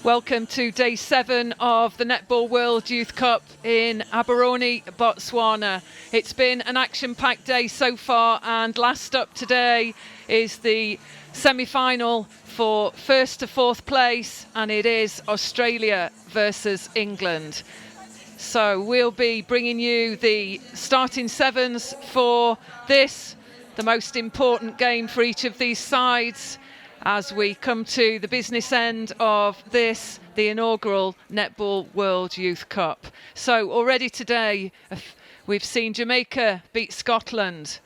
Welcome to day 7 of the Netball World Youth Cup in Gaborone, Botswana. It's been an action-packed day so far, and last up today is the semi-final for 1st to 4th place, and it is Australia versus England. So we'll be bringing you the starting sevens for this, the most important game for each of these sides, as we come to the business end of this, the inaugural Netball World Youth Cup. So already today, we've seen Jamaica beat Scotland,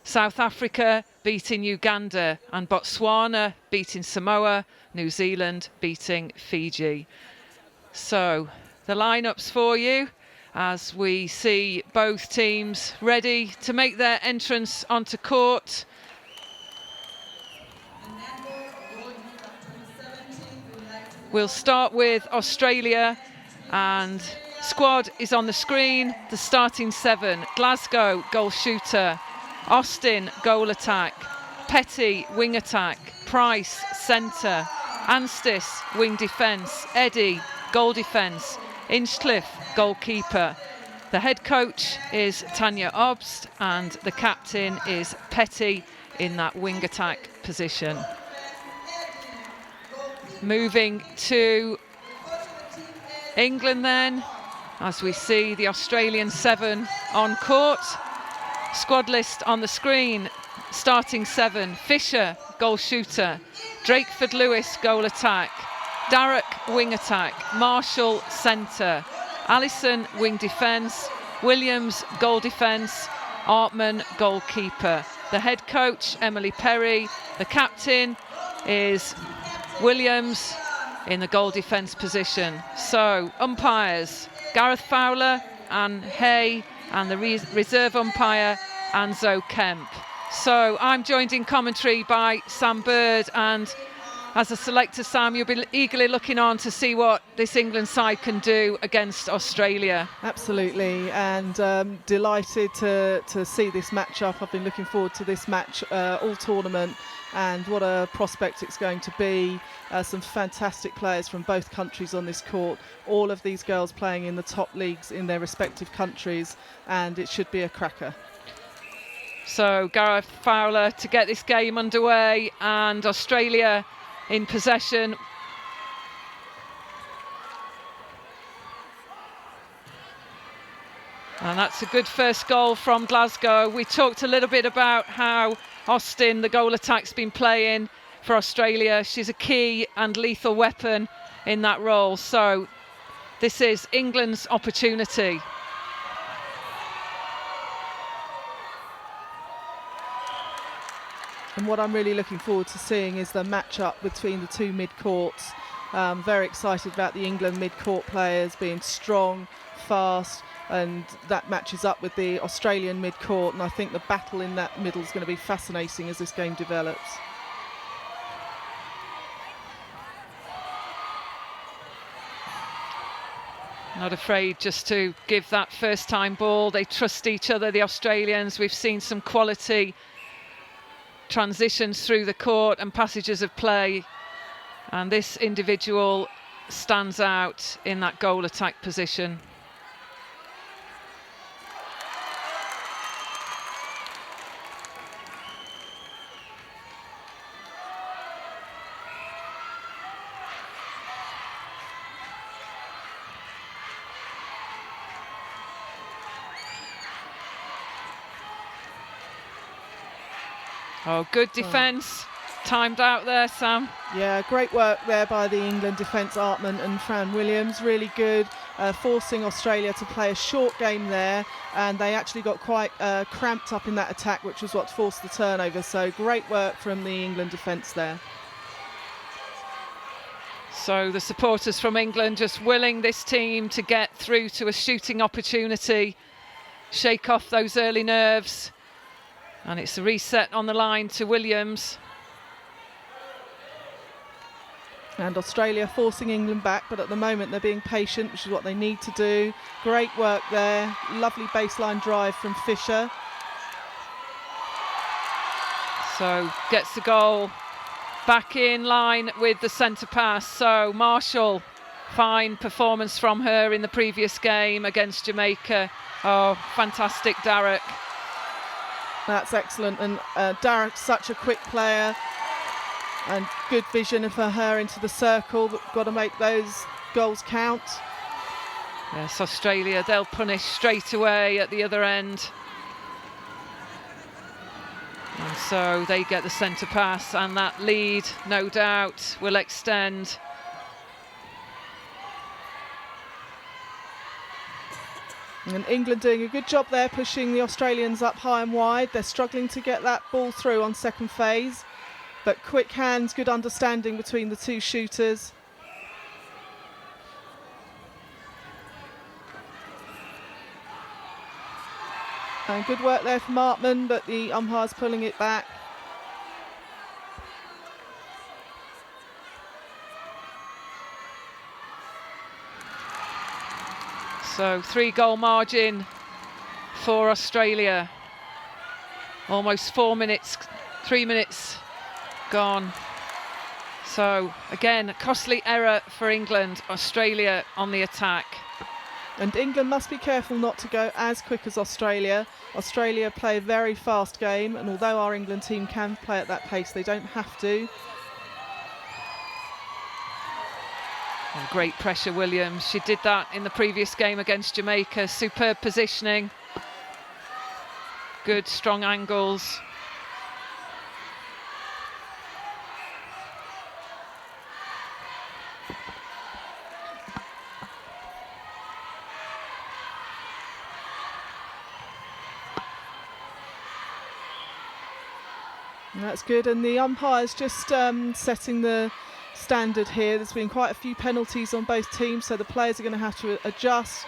South Africa beating Uganda, and Botswana beating Samoa, New Zealand beating Fiji. So the lineups for you, as we see both teams ready to make their entrance onto court. We'll start with Australia, and squad is on the screen. The starting 7: Glasgow, goal shooter; Austin, goal attack; Petty, wing attack; Price, centre; Anstis, wing defence; Eddy, goal defence; Inchcliffe, goalkeeper. The head coach is Tanya Obst, and the captain is Petty in that wing attack position. Moving to England then, as we see the Australian 7 on court. Squad list on the screen. Starting 7: Fisher, goal shooter; Drakeford Lewis, goal attack; Darroch, wing attack; Marshall, centre; Allison, wing defence; Williams, goal defence; Artman, goalkeeper. The head coach, Emily Perry. The captain is Williams in the goal defence position. So umpires, Gareth Fowler, Anne Hay, and the reserve umpire, Anzo Kemp. So I'm joined in commentary by Sam Bird, and as a selector, Sam, you'll be eagerly looking on to see what this England side can do against Australia. Absolutely, and delighted to see this match-up. I've been looking forward to this match all tournament, and what a prospect it's going to be. Some fantastic players from both countries on this court. All of these girls playing in the top leagues in their respective countries, and it should be a cracker. So Gareth Fowler to get this game underway, and Australia in possession. And that's a good first goal from Glasgow. We talked a little bit about how Austin, the goal attack's been playing for Australia. She's a key and lethal weapon in that role. So this is England's opportunity. And what I'm really looking forward to seeing is the match-up between the two mid-courts. Very excited about the England mid-court players being strong, fast, and that matches up with the Australian mid-court, and I think the battle in that middle is going to be fascinating as this game develops. Not afraid just to give that first-time ball. They trust each other, the Australians. We've seen some quality transitions through the court and passages of play, and this individual stands out in that goal attack position. Oh, good defence. Timed out there, Sam. Yeah, great work there by the England defence, Artman and Fran Williams. Really good, forcing Australia to play a short game there, and they actually got quite cramped up in that attack, which was what forced the turnover. So great work from the England defence there. So the supporters from England just willing this team to get through to a shooting opportunity, shake off those early nerves. And it's a reset on the line to Williams. And Australia forcing England back, but at the moment they're being patient, which is what they need to do. Great work there. Lovely baseline drive from Fisher. So gets the goal back in line with the centre pass. So Marshall, fine performance from her in the previous game against Jamaica. Oh, fantastic, Darrick. That's excellent, and Darrick's such a quick player and good vision for her into the circle, but got to make those goals count. Yes, Australia, they'll punish straight away at the other end. And so they get the centre pass, and that lead, no doubt, will extend. And England doing a good job there, pushing the Australians up high and wide. They're struggling to get that ball through on second phase, but quick hands, good understanding between the two shooters. And good work there from Artman, but the umpire's pulling it back. So 3-goal margin for Australia. Almost 4 minutes, 3 minutes gone. So again, a costly error for England. Australia on the attack. And England must be careful not to go as quick as Australia. Australia play a very fast game, and although our England team can play at that pace, they don't have to. And great pressure, Williams. She did that in the previous game against Jamaica. Superb positioning. Good, strong angles. And that's good, and the umpire's just setting the standard here. There's been quite a few penalties on both teams, so the players are going to have to adjust,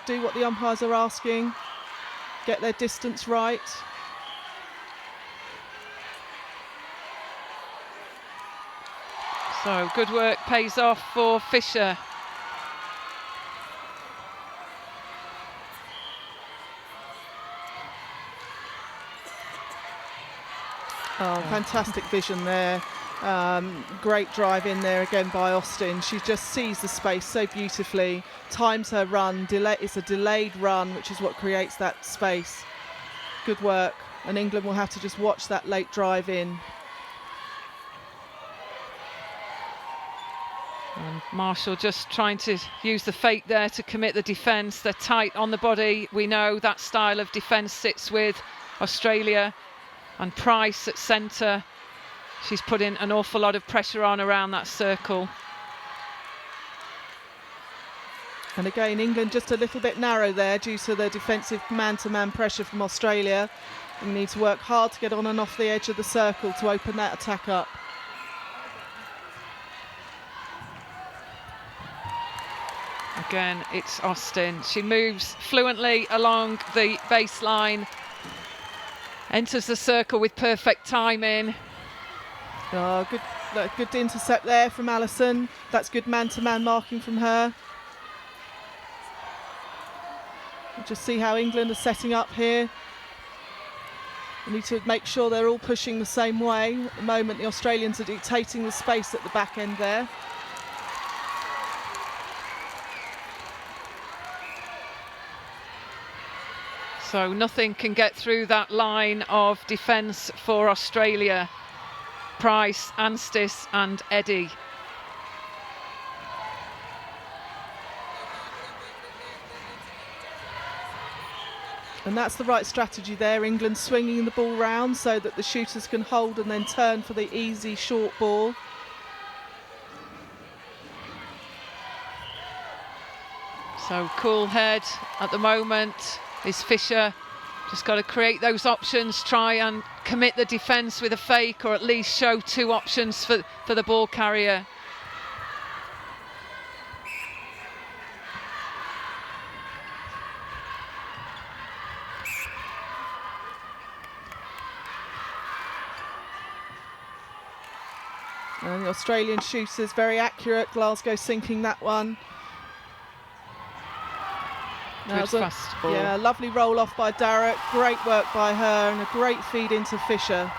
do what the umpires are asking, get their distance right. So good work pays off for Fisher. Oh, fantastic vision there. Great drive in there again by Austin. She just sees the space so beautifully, times her run. It's a delayed run, which is what creates that space. Good work, and England will have to just watch that late drive in. And Marshall just trying to use the fake there to commit the defence. They're tight on the body. We know that style of defence sits with Australia. And Price at centre. She's put in an awful lot of pressure on around that circle. And again, England just a little bit narrow there due to the defensive man-to-man pressure from Australia. We need to work hard to get on and off the edge of the circle to open that attack up. Again, it's Austin. She moves fluently along the baseline. Enters the circle with perfect timing. Oh, good intercept there from Alison. That's good man-to-man marking from her. Just see how England are setting up here. We need to make sure they're all pushing the same way. At the moment, the Australians are dictating the space at the back end there. So nothing can get through that line of defence for Australia. Price, Anstis and Eddy. And that's the right strategy there. England swinging the ball round so that the shooters can hold and then turn for the easy short ball. So cool head at the moment is Fisher. Just got to create those options, try and commit the defence with a fake, or at least show two options for the ball carrier. And the Australian shooters very accurate. Glasgow sinking that one. Good fast ball. Yeah, lovely roll off by Darrick. Great work by her and a great feed into Fisher.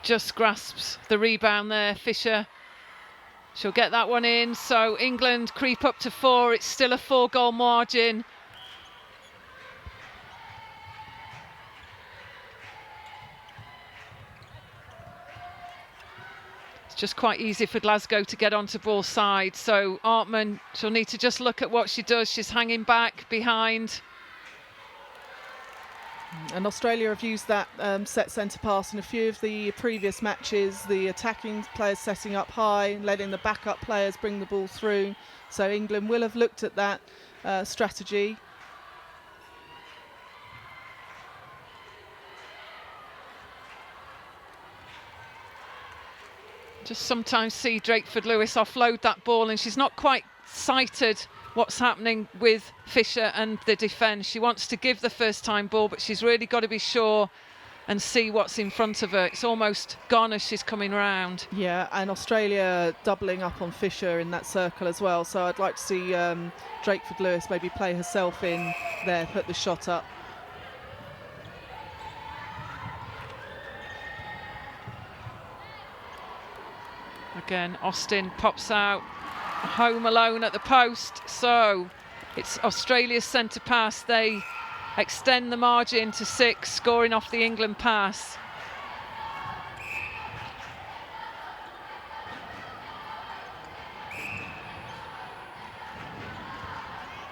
just grasps the rebound there, Fisher. She'll get that one in, so England creep up to 4. It's still a 4-goal margin. It's just quite easy for Glasgow to get onto ball side, so Artman, she'll need to just look at what she does. She's hanging back behind. And Australia have used that set centre pass in a few of the previous matches, the attacking players setting up high, letting the backup players bring the ball through. So England will have looked at that strategy. Just sometimes see Drakeford-Lewis offload that ball, and she's not quite sighted what's happening with Fisher and the defence. She wants to give the first-time ball, but she's really got to be sure and see what's in front of her. It's almost gone as she's coming round. Yeah, and Australia doubling up on Fisher in that circle as well. So I'd like to see Drakeford-Lewis maybe play herself in there, put the shot up. Again, Austin pops out, home alone at the post. So it's Australia's centre pass. They extend the margin to 6, scoring off the England pass.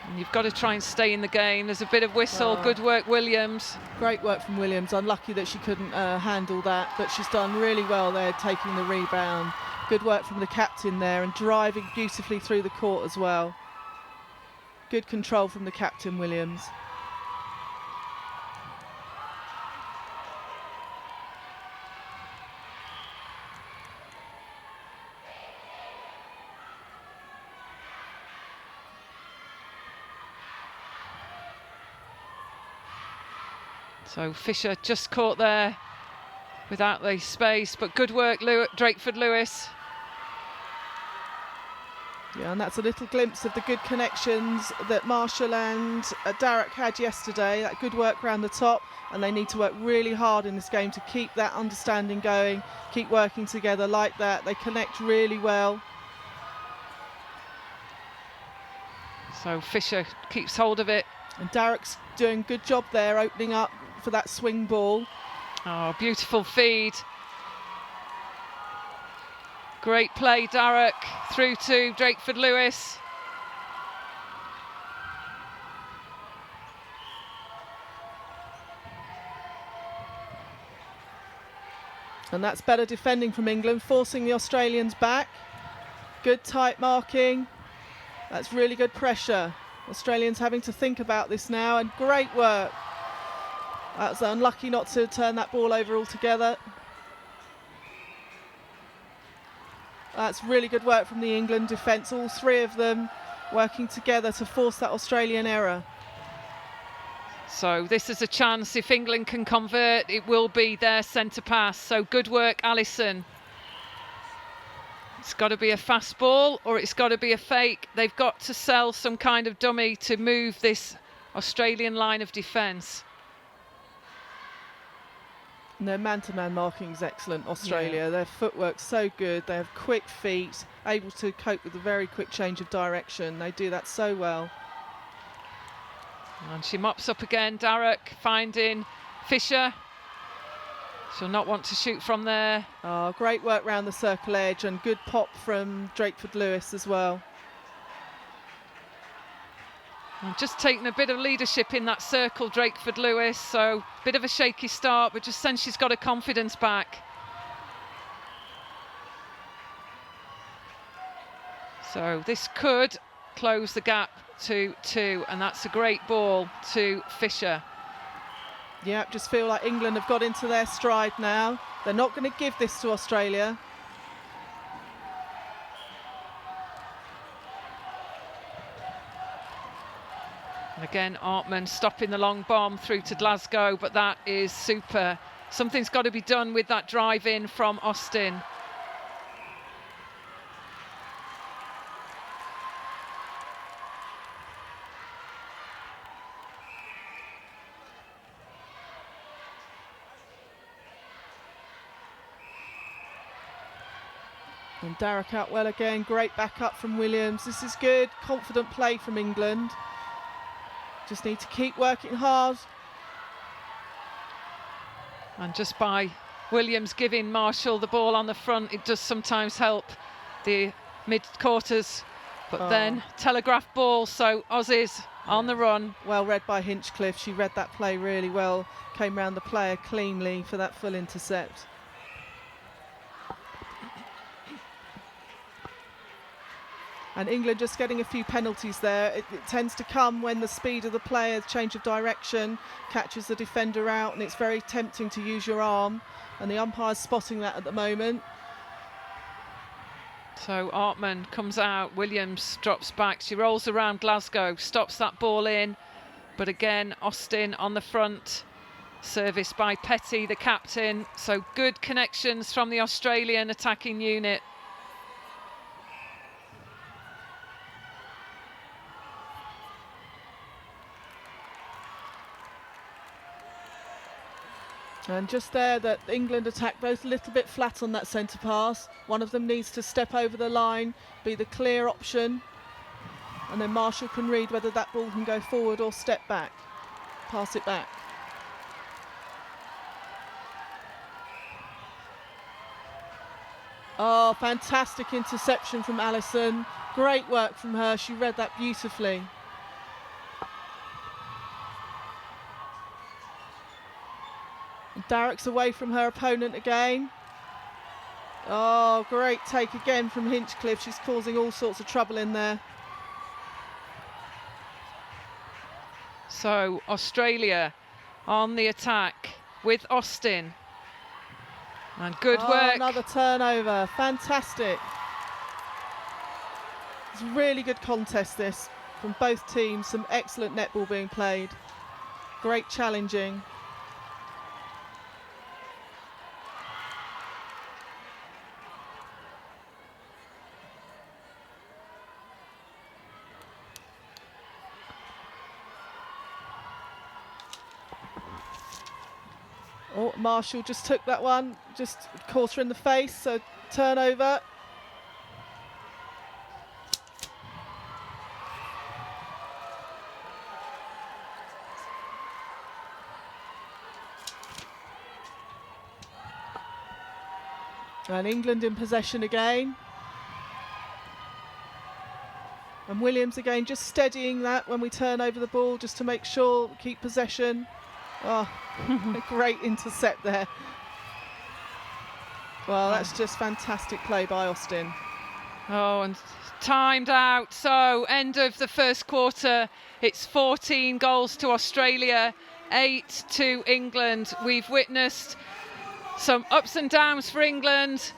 And you've got to try and stay in the game. There's a bit of whistle. Good work, Williams. Great work from Williams. Unlucky that she couldn't handle that, but she's done really well there, taking the rebound. Good work from the captain there and driving beautifully through the court as well. Good control from the captain, Williams. So Fisher just caught there without the space, but good work, Drakeford-Lewis. Yeah, and that's a little glimpse of the good connections that Marshall and Darroch had yesterday. That good work around the top, and they need to work really hard in this game to keep that understanding going, keep working together like that. They connect really well. So Fisher keeps hold of it. And Darroch's doing a good job there, opening up for that swing ball. Oh, beautiful feed. Great play, Darroch, through to Drakeford-Lewis. And that's better defending from England, forcing the Australians back. Good tight marking. That's really good pressure. Australians having to think about this now, and great work. That's unlucky not to turn that ball over altogether. That's really good work from the England defence, all 3 of them working together to force that Australian error. So this is a chance. If England can convert, it will be their centre pass. So good work, Allison. It's got to be a fast ball or it's got to be a fake. They've got to sell some kind of dummy to move this Australian line of defence. And their man-to-man marking is excellent, Australia. Yeah. Their footwork's so good. They have quick feet, able to cope with a very quick change of direction. They do that so well. And she mops up again, Darroch finding Fisher. She'll not want to shoot from there. Oh, great work round the circle edge and good pop from Drakeford-Lewis as well. And just taking a bit of leadership in that circle, Drakeford-Lewis, so a bit of a shaky start, but just sense she's got her confidence back. So this could close the gap to 2, and that's a great ball to Fisher. Yeah, just feel like England have got into their stride now. They're not going to give this to Australia. And again, Artman stopping the long bomb through to Glasgow, but that is super. Something's got to be done with that drive in from Austin. And Darrick out well again, great backup from Williams. This is good, confident play from England. Just need to keep working hard. And just by Williams giving Marshall the ball on the front, it does sometimes help the mid-quarters. But then telegraph ball, so Aussies on the run. Well read by Hinchcliffe. She read that play really well. Came round the player cleanly for that full intercept. And England just getting a few penalties there. It tends to come when the speed of the player, change of direction, catches the defender out, and it's very tempting to use your arm. And the umpire's spotting that at the moment. So Artman comes out, Williams drops back, she rolls around Glasgow, stops that ball in, but again Austin on the front, serviced by Petty, the captain. So good connections from the Australian attacking unit. And just there that England attack both a little bit flat on that centre pass. One of them needs to step over the line, be the clear option. And then Marshall can read whether that ball can go forward or step back. Pass it back. Oh, fantastic interception from Alison. Great work from her. She read that beautifully. Darrick's away from her opponent again. Oh, great take again from Hinchcliffe. She's causing all sorts of trouble in there. So Australia on the attack with Austin. And good work. Another turnover. Fantastic. It's a really good contest, this, from both teams. Some excellent netball being played. Great challenging. Oh, Marshall just took that one, just caught her in the face, so turnover. And England in possession again. And Williams again just steadying that when we turn over the ball, just to make sure, keep possession. Oh, a great intercept there. Well, that's just fantastic play by Austin. Oh, and timed out. So end of the first quarter. It's 14 goals to Australia, 8 to England. We've witnessed some ups and downs for England.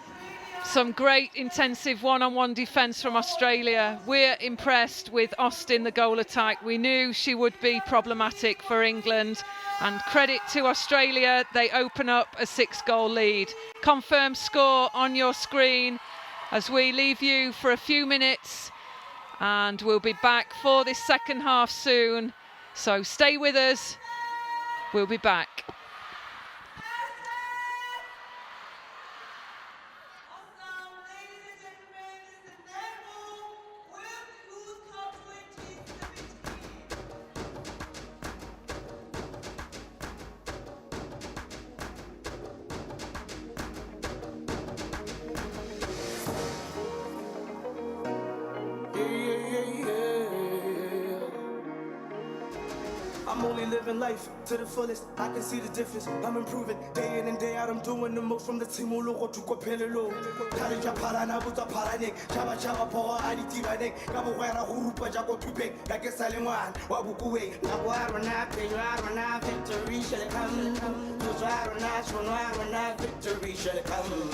Some great intensive one-on-one defence from Australia. We're impressed with Austin, the goal attack. We knew she would be problematic for England. And credit to Australia, they open up a 6-goal lead. Confirmed score on your screen as we leave you for a few minutes. And we'll be back for this second half soon. So stay with us. We'll be back. I'm only living life to the fullest. I can see the difference. I'm improving day in and day out. I'm doing the most from the team. Logo to Copello. Carija Parana with a Paranik. Chava Chava Power, Aditi Ranek. Gabuera Hurupa Jago Tupek. Like a Saliman. Wabukuwe. Naguarana, Payarana, victory shall come. Tuzarana, Sonarana, victory shall come.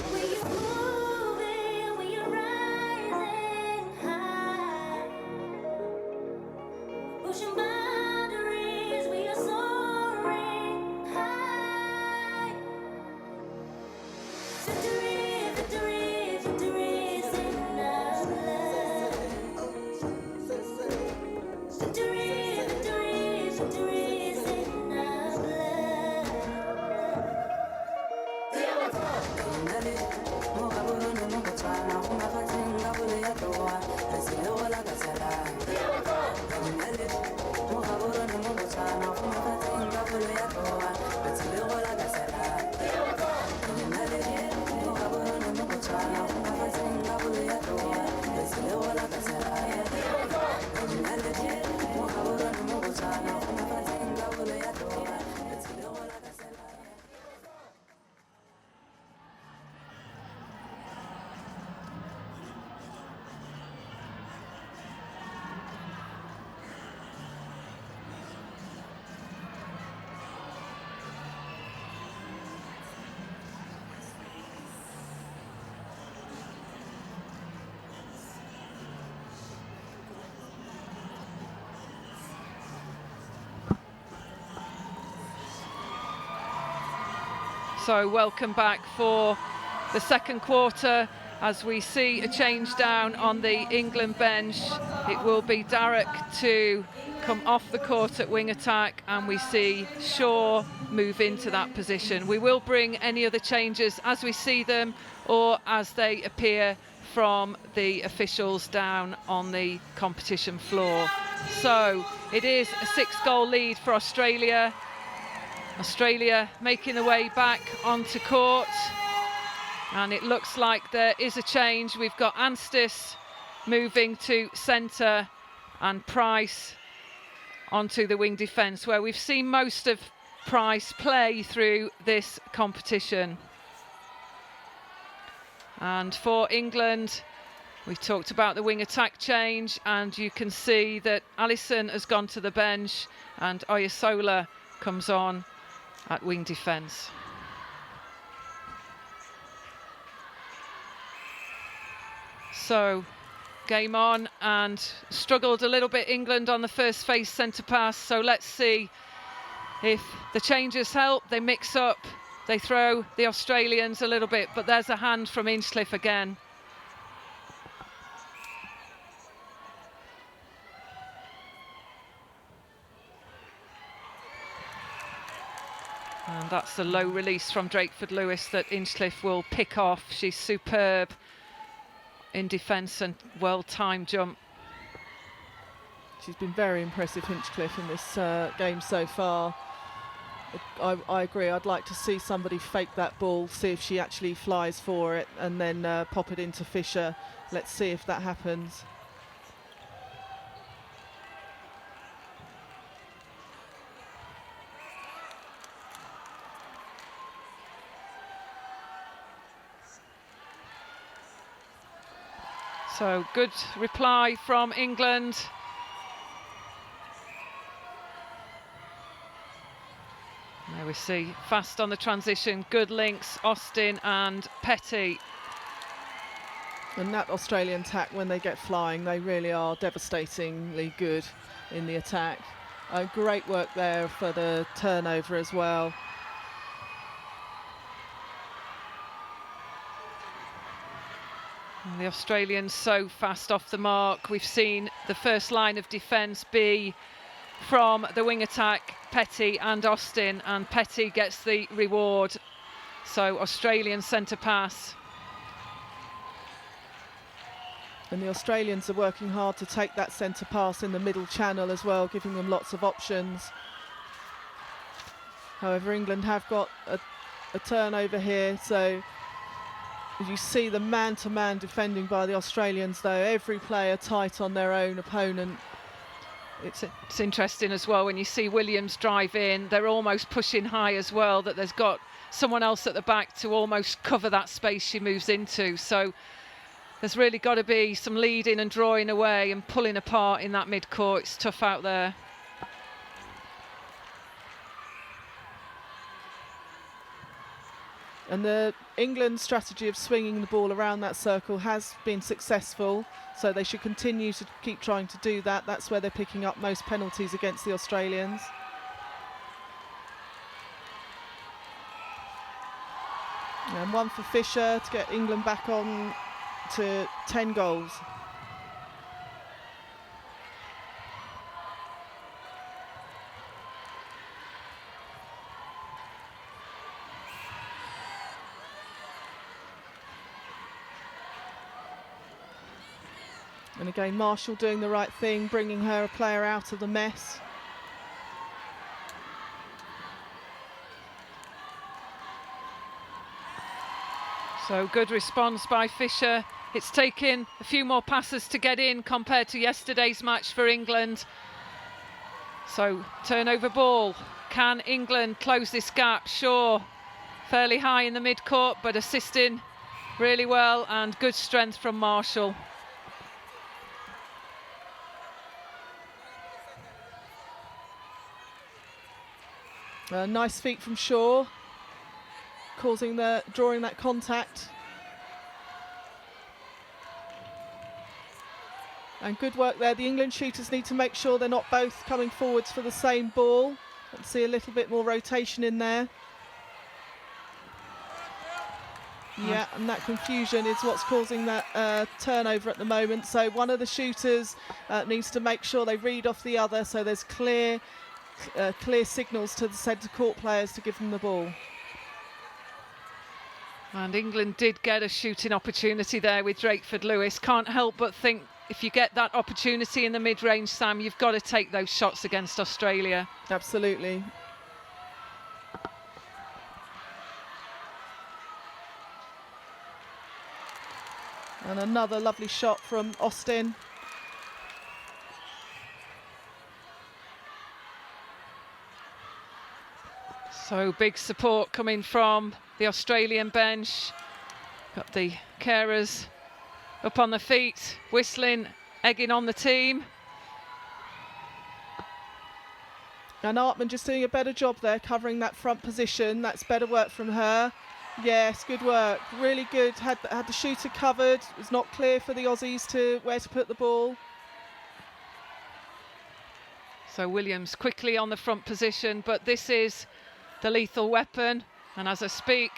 So welcome back for the second quarter as we see a change down on the England bench. It will be Derek to come off the court at wing attack, and we see Shaw move into that position. We will bring any other changes as we see them or as they appear from the officials down on the competition floor. So it is a 6-goal lead for Australia. Australia making their way back onto court, and it looks like there is a change. We've got Anstis moving to centre and Price onto the wing defence, where we've seen most of Price play through this competition. And for England, we talked about the wing attack change, and you can see that Allison has gone to the bench and Oyasola comes on at wing defence. So game on, and struggled a little bit England on the first face centre pass, so let's see if the changes help. They mix up, they throw the Australians a little bit, but there's a hand from Inchcliffe again. And that's the low release from Drakeford-Lewis that Inchcliffe will pick off. She's superb in defence and well-timed jump. She's been very impressive, Hinchcliffe, in this game so far. I agree. I'd like to see somebody fake that ball, see if she actually flies for it, and then pop it into Fisher. Let's see if that happens. So good reply from England. There we see fast on the transition, good links, Austin and Petty. And that Australian attack, when they get flying, they really are devastatingly good in the attack. Great work there for the turnover as well. And the Australians so fast off the mark. We've seen the first line of defence be from the wing attack, Petty and Austin, and Petty gets the reward. So Australian centre pass. And the Australians are working hard to take that centre pass in the middle channel as well, giving them lots of options. However, England have got a turnover here, so you see the man-to-man defending by the Australians, though. Every player tight on their own opponent. It's interesting as well when you see Williams drive in, they're almost pushing high as well, that there's got someone else at the back to almost cover that space she moves into. So there's really got to be some leading and drawing away and pulling apart in that mid-court. It's tough out there. And the England strategy of swinging the ball around that circle has been successful, so they should continue to keep trying to do that. That's where they're picking up most penalties against the Australians. And one for Fisher to get England back on to 10 goals. And again, Marshall doing the right thing, bringing her a player out of the mess. So good response by Fisher. It's taken a few more passes to get in compared to yesterday's match for England. So turnover ball. Can England close this gap? Sure. Fairly high in the mid-court, but assisting really well, and good strength from Marshall. Nice feet from Shaw, drawing that contact. And good work there. The England shooters need to make sure they're not both coming forwards for the same ball. Let's see a little bit more rotation in there. Yeah, and that confusion is what's causing that turnover at the moment. So one of the shooters needs to make sure they read off the other, so there's clear signals to the centre court players to give them the ball. And England did get a shooting opportunity there with Drakeford Lewis. Can't help but think if you get that opportunity in the mid-range, Sam, you've got to take those shots against Australia. Absolutely. And another lovely shot from Austin. So big support coming from the Australian bench. Got the carers up on the feet, whistling, egging on the team. And Artman just doing a better job there, covering that front position. That's better work from her. Yes, good work, really good. Had the shooter covered. It was not clear for the Aussies where to put the ball. So Williams quickly on the front position, but this is the lethal weapon. And as I speak,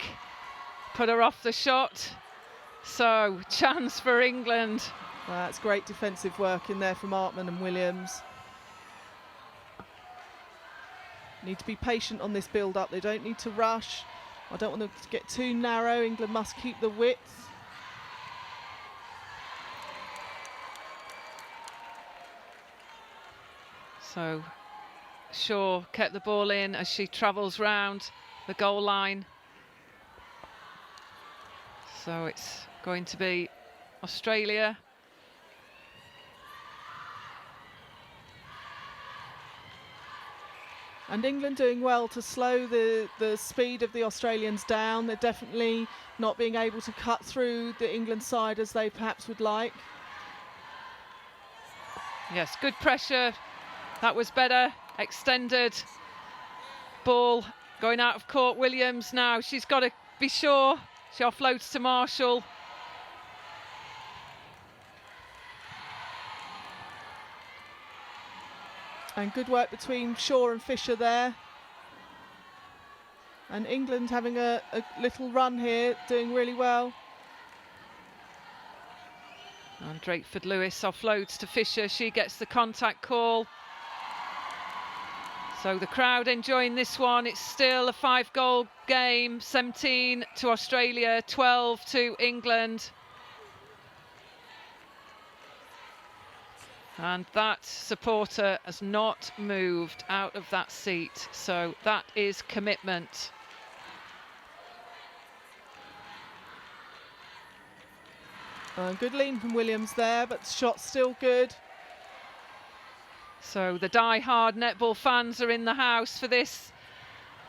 put her off the shot. So chance for England. That's great defensive work in there from Artman and Williams. Need to be patient on this build-up. They don't need to rush. I don't want them to get too narrow. England must keep the width. So Shaw kept the ball in as she travels round the goal line. So it's going to be Australia. And England doing well to slow the speed of the Australians down. They're definitely not being able to cut through the England side as they perhaps would like. Yes, good pressure. That was better. Extended ball going out of court. Williams now. She's got to be sure. She offloads to Marshall. And good work between Shaw and Fisher there. And England having a little run here, doing really well. And Drakeford Lewis offloads to Fisher. She gets the contact call. So the crowd enjoying this one. It's still a 5-goal game. 17 to Australia, 12 to England. And that supporter has not moved out of that seat. So that is commitment. Good lean from Williams there, but the shot's still good. So the die-hard netball fans are in the house for this.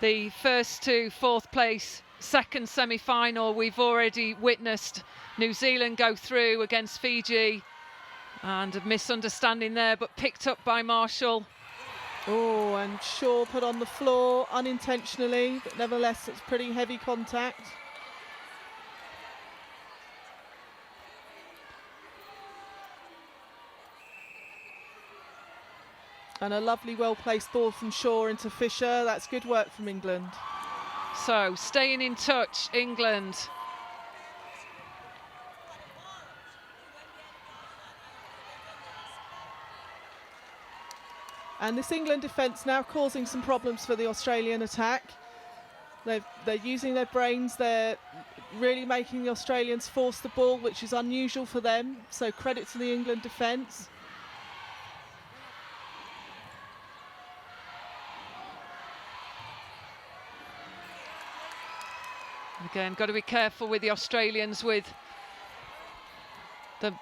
The first to fourth place, second semi-final. We've already witnessed New Zealand go through against Fiji. And a misunderstanding there, but picked up by Marshall. Oh, and Shaw put on the floor unintentionally, but nevertheless it's pretty heavy contact. And a lovely well-placed ball from Shaw into Fisher. That's good work from England. So staying in touch, England. And this England defence now causing some problems for the Australian attack. They're using their brains. They're really making the Australians force the ball, which is unusual for them. So credit to the England defence. Again, got to be careful with the Australians with the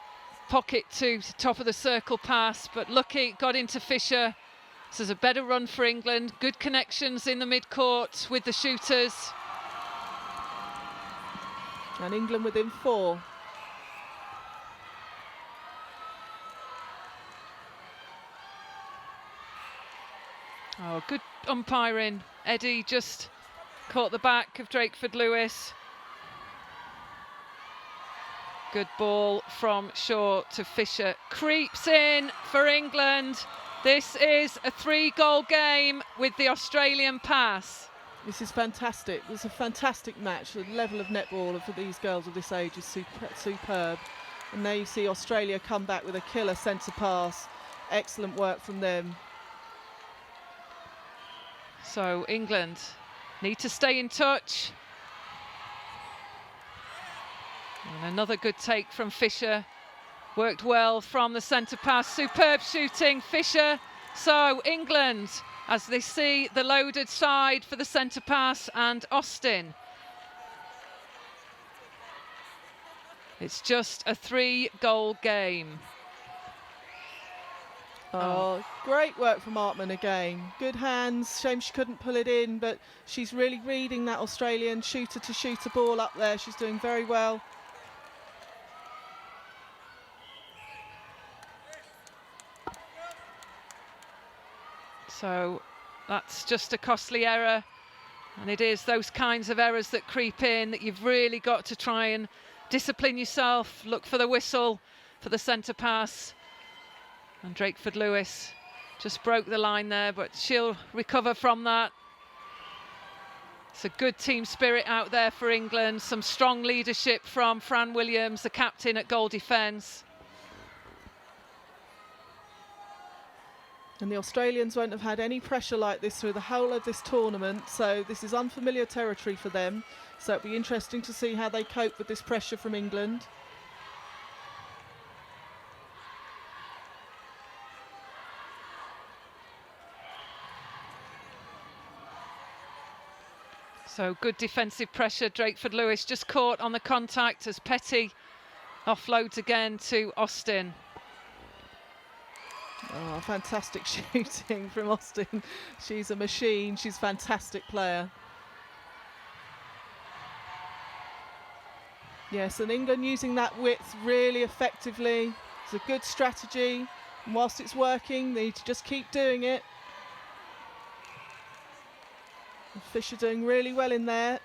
pocket to top of the circle pass, but lucky, got into Fisher. This is a better run for England. Good connections in the mid-court with the shooters. And England within 4. Oh, good umpiring. Eddie just caught the back of Drakeford Lewis. Good ball from Shaw to Fisher. Creeps in for England. This is a 3-goal game with the Australian pass. This is fantastic. It was a fantastic match. The level of netball for these girls of this age is superb. And there you see Australia come back with a killer centre pass. Excellent work from them. So England need to stay in touch. And another good take from Fisher. Worked well from the centre pass. Superb shooting, Fisher. So England, as they see the loaded side for the centre pass, and Austin. It's just a 3-goal game. Oh, great work from Artman again. Good hands. Shame she couldn't pull it in, but she's really reading that Australian shooter-to-shooter ball up there. She's doing very well. So that's just a costly error, and it is those kinds of errors that creep in that you've really got to try and discipline yourself, look for the whistle for the centre pass. And Drakeford-Lewis just broke the line there, but she'll recover from that. It's a good team spirit out there for England, some strong leadership from Fran Williams, the captain at goal defence. And the Australians won't have had any pressure like this through the whole of this tournament, so this is unfamiliar territory for them. So it'll be interesting to see how they cope with this pressure from England. So good defensive pressure. Drakeford-Lewis just caught on the contact as Petty offloads again to Austin. Oh, fantastic shooting from Austin. She's a machine. She's a fantastic player. Yes, and England using that width really effectively. It's a good strategy. And whilst it's working, they need to just keep doing it. And Fisher doing really well in there.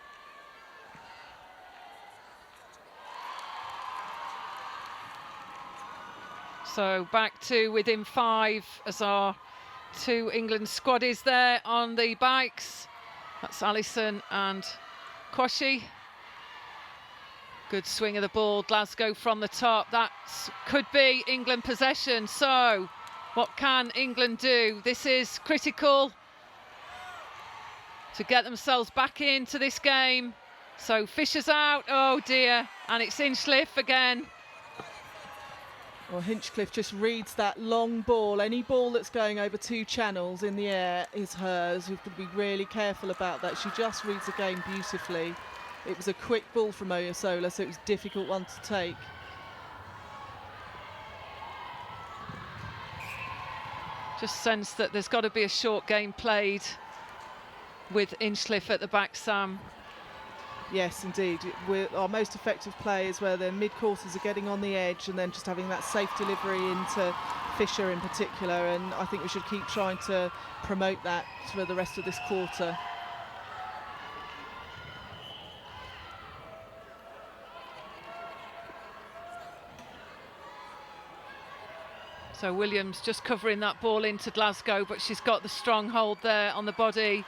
So back to within 5 as our 2 England squad is there on the bikes. That's Allison and Kwashi. Good swing of the ball, Glasgow from the top. That could be England possession. So what can England do? This is critical to get themselves back into this game. So Fisher's out, oh dear, and it's Inchcliffe again. Well, Hinchcliffe just reads that long ball. Any ball that's going over 2 channels in the air is hers. You've got to be really careful about that. She just reads the game beautifully. It was a quick ball from Oyasola, so it was a difficult one to take. Just sense that there's got to be a short game played with Inchcliffe at the back, Sam. Yes, indeed. Our most effective play is where their mid-courses are getting on the edge and then just having that safe delivery into Fisher in particular, and I think we should keep trying to promote that for the rest of this quarter. So Williams just covering that ball into Glasgow, but she's got the strong hold there on the body.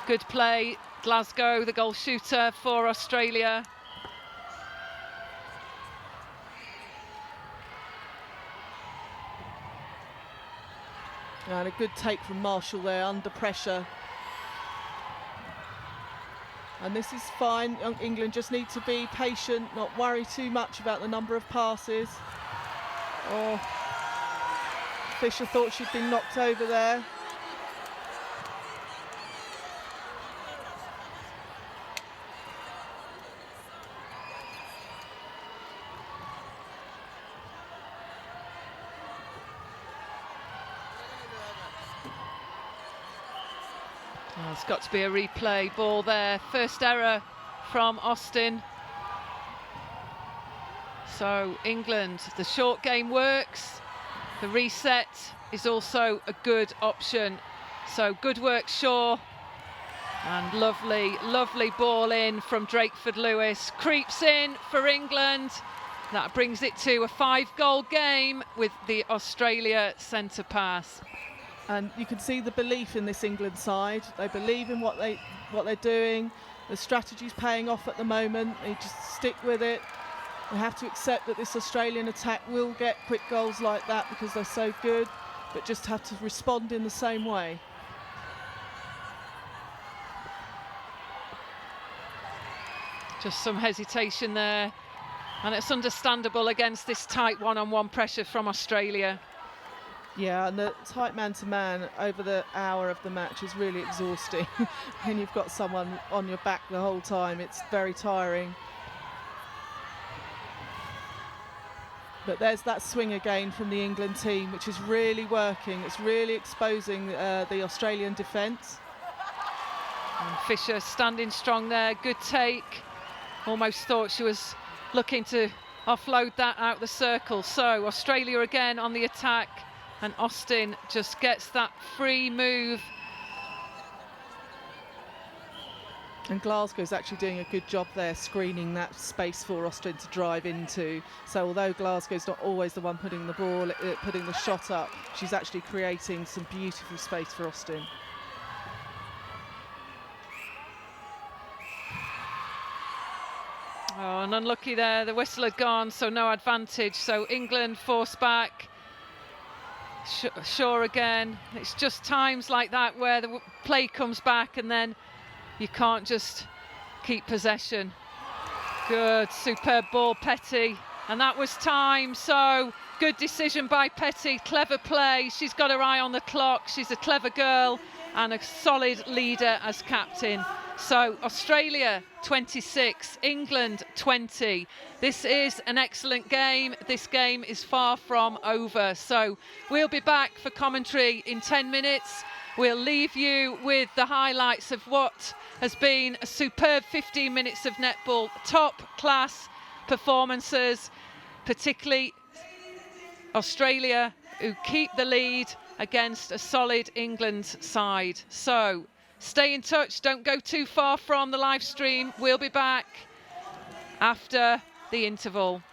Good play. Glasgow, the goal shooter for Australia. And a good take from Marshall there, under pressure. And this is fine. England just need to be patient, not worry too much about the number of passes. Oh, Fisher thought she'd been knocked over there. Oh, it's got to be a replay ball there. First error from Austin. So England, the short game works. The reset is also a good option. So good work, Shaw. And lovely, lovely ball in from Drakeford-Lewis. Creeps in for England. That brings it to a 5-goal game with the Australia centre pass. And you can see the belief in this England side. They believe in what they're doing. The strategy's paying off at the moment. They just stick with it. They have to accept that this Australian attack will get quick goals like that because they're so good, but just have to respond in the same way. Just some hesitation there, and it's understandable against this tight one-on-one pressure from Australia. Yeah, and the tight man-to-man over the hour of the match is really exhausting. When you've got someone on your back the whole time, it's very tiring. But there's that swing again from the England team, which is really working. It's really exposing the Australian defence. And Fisher standing strong there, good take. Almost thought she was looking to offload that out the circle. So Australia again on the attack, and Austin just gets that free move. And Glasgow's actually doing a good job there, screening that space for Austin to drive into. So although Glasgow's not always the one putting the ball, putting the shot up, she's actually creating some beautiful space for Austin. Oh, and unlucky there, the whistle had gone, so no advantage. So England forced back. Shaw again. It's just times like that where the play comes back and then you can't just keep possession. Good, superb ball, Petty. And that was time, so good decision by Petty. Clever play, she's got her eye on the clock. She's a clever girl and a solid leader as captain. So Australia 26, England 20. This is an excellent game. This game is far from over. So we'll be back for commentary in 10 minutes. We'll leave you with the highlights of what has been a superb 15 minutes of netball. Top class performances, particularly Australia, who keep the lead against a solid England side. So stay in touch, don't go too far from the live stream. We'll be back after the interval.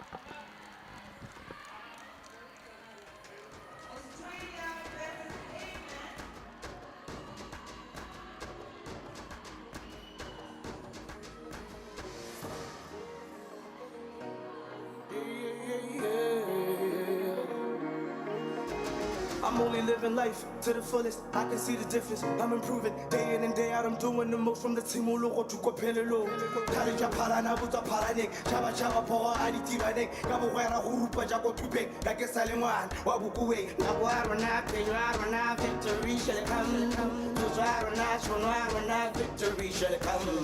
I'm only living life to the fullest. I can see the difference. I'm improving day in and day out. I'm doing the most from the team. Logo to Copello. Kalija Parana, Buta Paranek, Chava Chava Power, Aditi Radek, Gabuera, Urupa Jago Tupek, like a Saliman, Wabukuwe, Naguarana, Pejuarana, victory shall come. Tuzarana, Sonarana, victory shall come.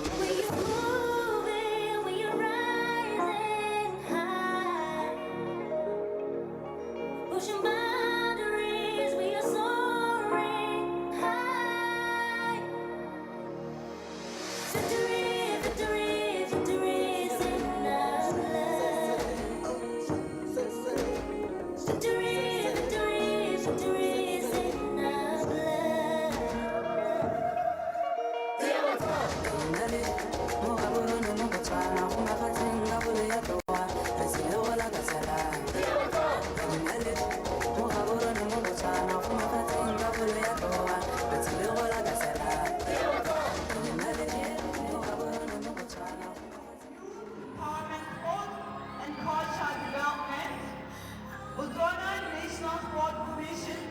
Botswana National Sport Commission,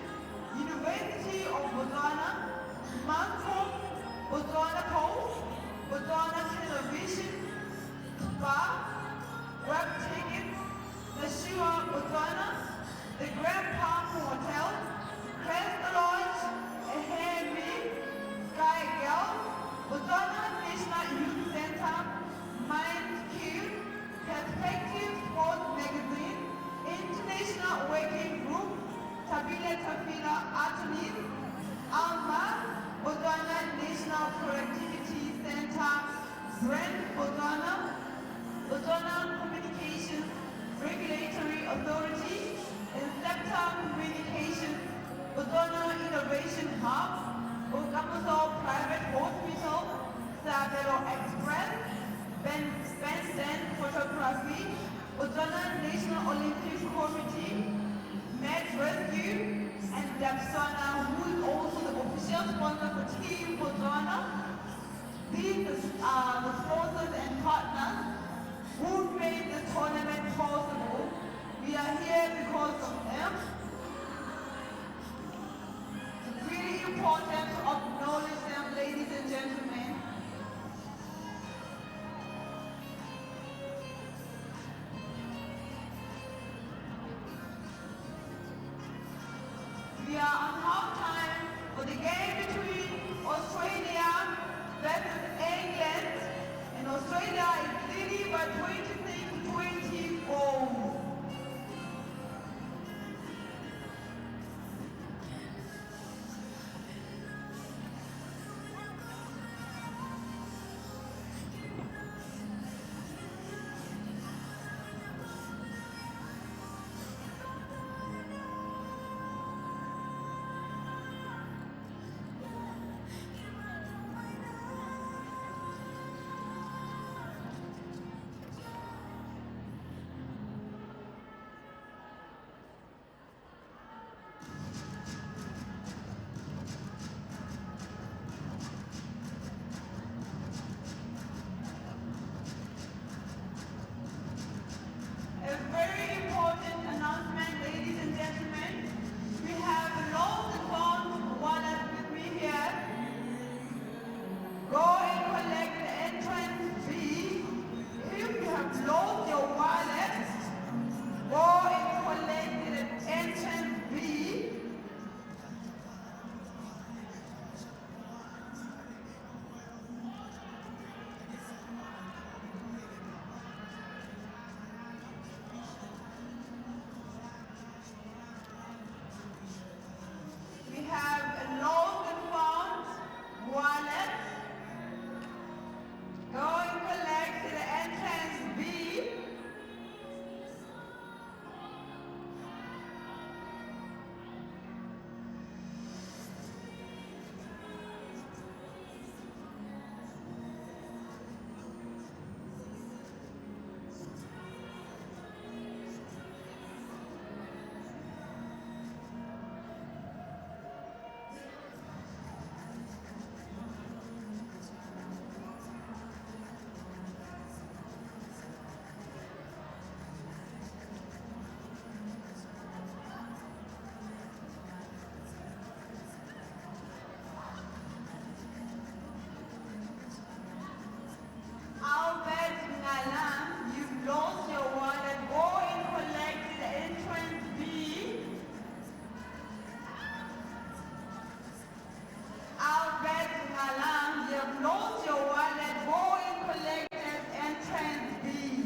University of Botswana, Mountford, Botswana Post, Botswana Television, Spa, Web Tickets, the Shua Botswana, the Grand Park Hotel, Crest Lodge, a Henry, Sky Girl, Botswana National Youth Center, Mind Q, Perspective Sports Magazine, International Working Group, Tabile Tafila Artemis, Alma, Botswana National Productivity Center, Brand Botswana, Botswana Communications Regulatory Authority, Inceptor Communications, Botswana Innovation Hub, Okamoso Private Hospital, Sabelo Express, BenDan Photography, Botswana National Olympic Committee, Med Rescue, and Botswana, who is them. It's really important to acknowledge them, ladies and gentlemen. We are on half-time for the game between Australia versus England, and Australia is leading by 26-24. A very important announcement, ladies and gentlemen. We have lost and found wallet with me here. Go and collect the entrance fee. If you have lost your wallet, go and collect the entrance fee. We have a lost and found wallet. Go and collect the entrance fee. Albert Ngalam, you've lost your wallet. Go and collect the entrance fee. Albert Ngalam, you've lost your wallet. Go and collect the entrance fee.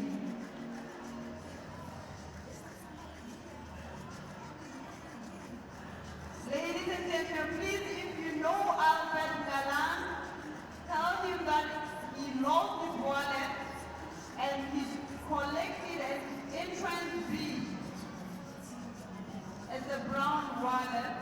Ladies and gentlemen, please, if you know Albert Ngalam, tell him that he lost his wallet and he's collected an entrance fee. It's a brown wallet.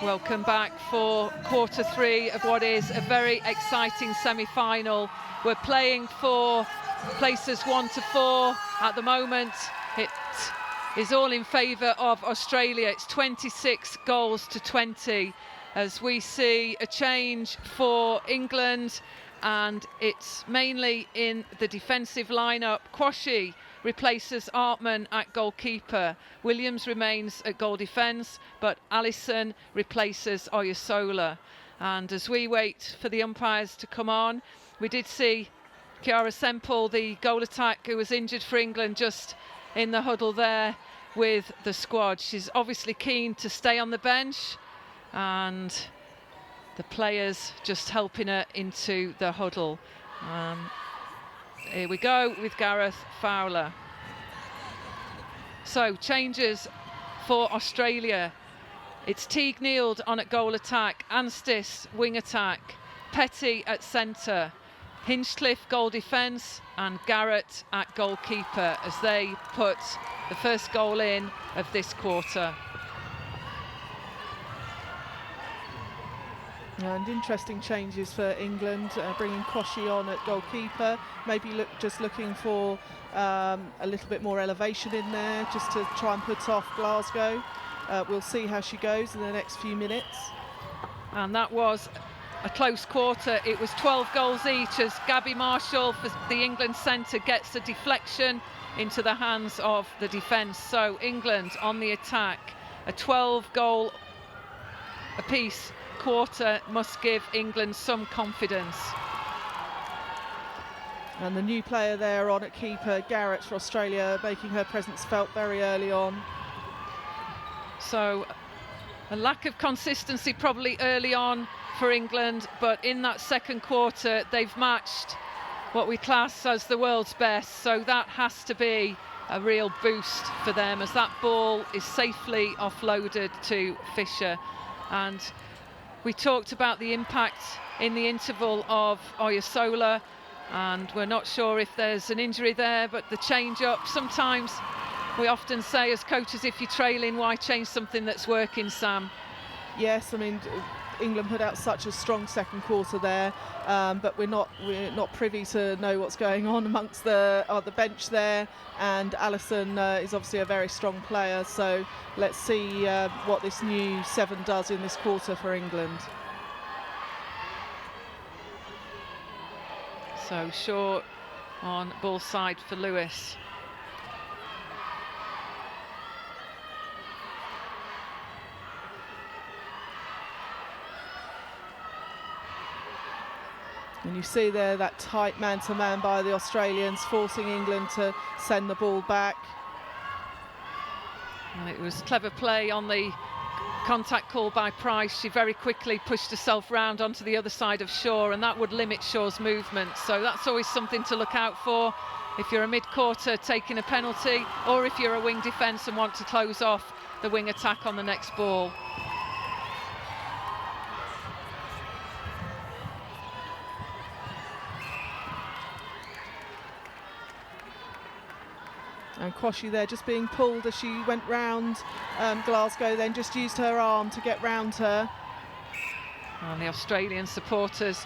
Welcome back for quarter 3 of what is a very exciting semi-final. We're playing for places 1 to 4 at the moment. It is all in favour of Australia. It's 26 goals to 20 as we see a change for England, and it's mainly in the defensive lineup. Quashie replaces Artman at goalkeeper. Williams remains at goal defence, but Allison replaces Oyasola. And as we wait for the umpires to come on, we did see Chiara Semple, the goal attack, who was injured for England, just in the huddle there with the squad. She's obviously keen to stay on the bench, and the players just helping her into the huddle. Here we go with Gareth Fowler. So changes for Australia. It's Teague Neild on at goal attack, Anstis wing attack, Petty at centre, Hinchcliffe goal defence, and Garrett at goalkeeper as they put the first goal in of this quarter. And interesting changes for England, bringing Quashie on at goalkeeper, maybe just looking for a little bit more elevation in there, just to try and put off Glasgow. We'll see how she goes in the next few minutes. And that was a close quarter. It was 12 goals each as Gabby Marshall for the England centre gets a deflection into the hands of the defence. So England on the attack, a 12 goal apiece quarter must give England some confidence. And the new player there on at keeper, Garrett for Australia, making her presence felt very early on. So a lack of consistency probably early on for England, but in that second quarter they've matched what we class as the world's best, so that has to be a real boost for them as that ball is safely offloaded to Fisher. And we talked about the impact in the interval of Oyasola, and we're not sure if there's an injury there, but the change up, sometimes we often say as coaches, if you're trailing, why change something that's working, Sam? Yes, I mean, England put out such a strong second quarter there, but we're not privy to know what's going on amongst the bench there. And Allison is obviously a very strong player, so let's see what this new 7 does in this quarter for England. So Shaw on ball side for Lewis. And you see there that tight man-to-man by the Australians, forcing England to send the ball back. And it was clever play on the contact call by Price. She very quickly pushed herself round onto the other side of Shaw, and that would limit Shaw's movement. So that's always something to look out for if you're a mid-quarter taking a penalty, or if you're a wing defence and want to close off the wing attack on the next ball. And Quashie there just being pulled as she went round Glasgow, then just used her arm to get round her. And the Australian supporters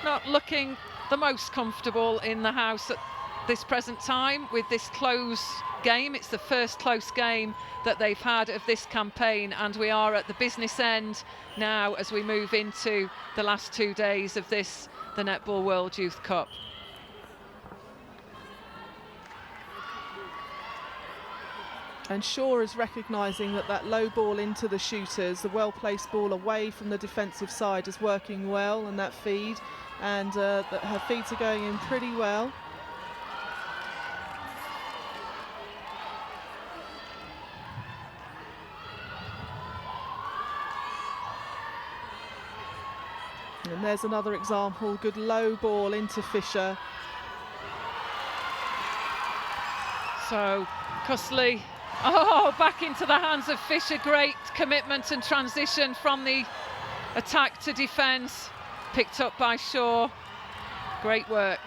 not looking the most comfortable in the house at this present time with this close game. It's the first close game that they've had of this campaign, and we are at the business end now as we move into the last 2 days of this, the Netball World Youth Cup. And Shaw is recognising that low ball into the shooters, the well-placed ball away from the defensive side is working well, and that feed, and that her feeds are going in pretty well. And there's another example, good low ball into Fisher. So Cusley, back into the hands of Fisher. Great commitment and transition from the attack to defence, picked up by Shaw. Great work.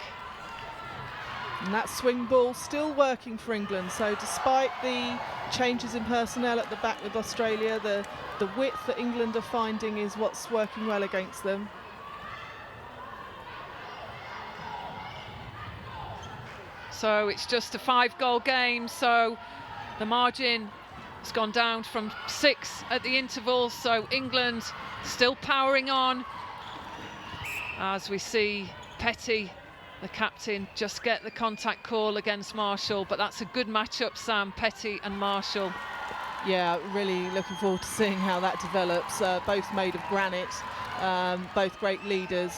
And that swing ball still working for England. So despite the changes in personnel at the back with Australia, the width that England are finding is what's working well against them. So it's just a 5-goal game, so the margin has gone down from 6 at the interval, so England still powering on as we see Petty, the captain, just get the contact call against Marshall. But that's a good matchup, Sam, Petty and Marshall. Yeah, really looking forward to seeing how that develops. Both made of granite, both great leaders.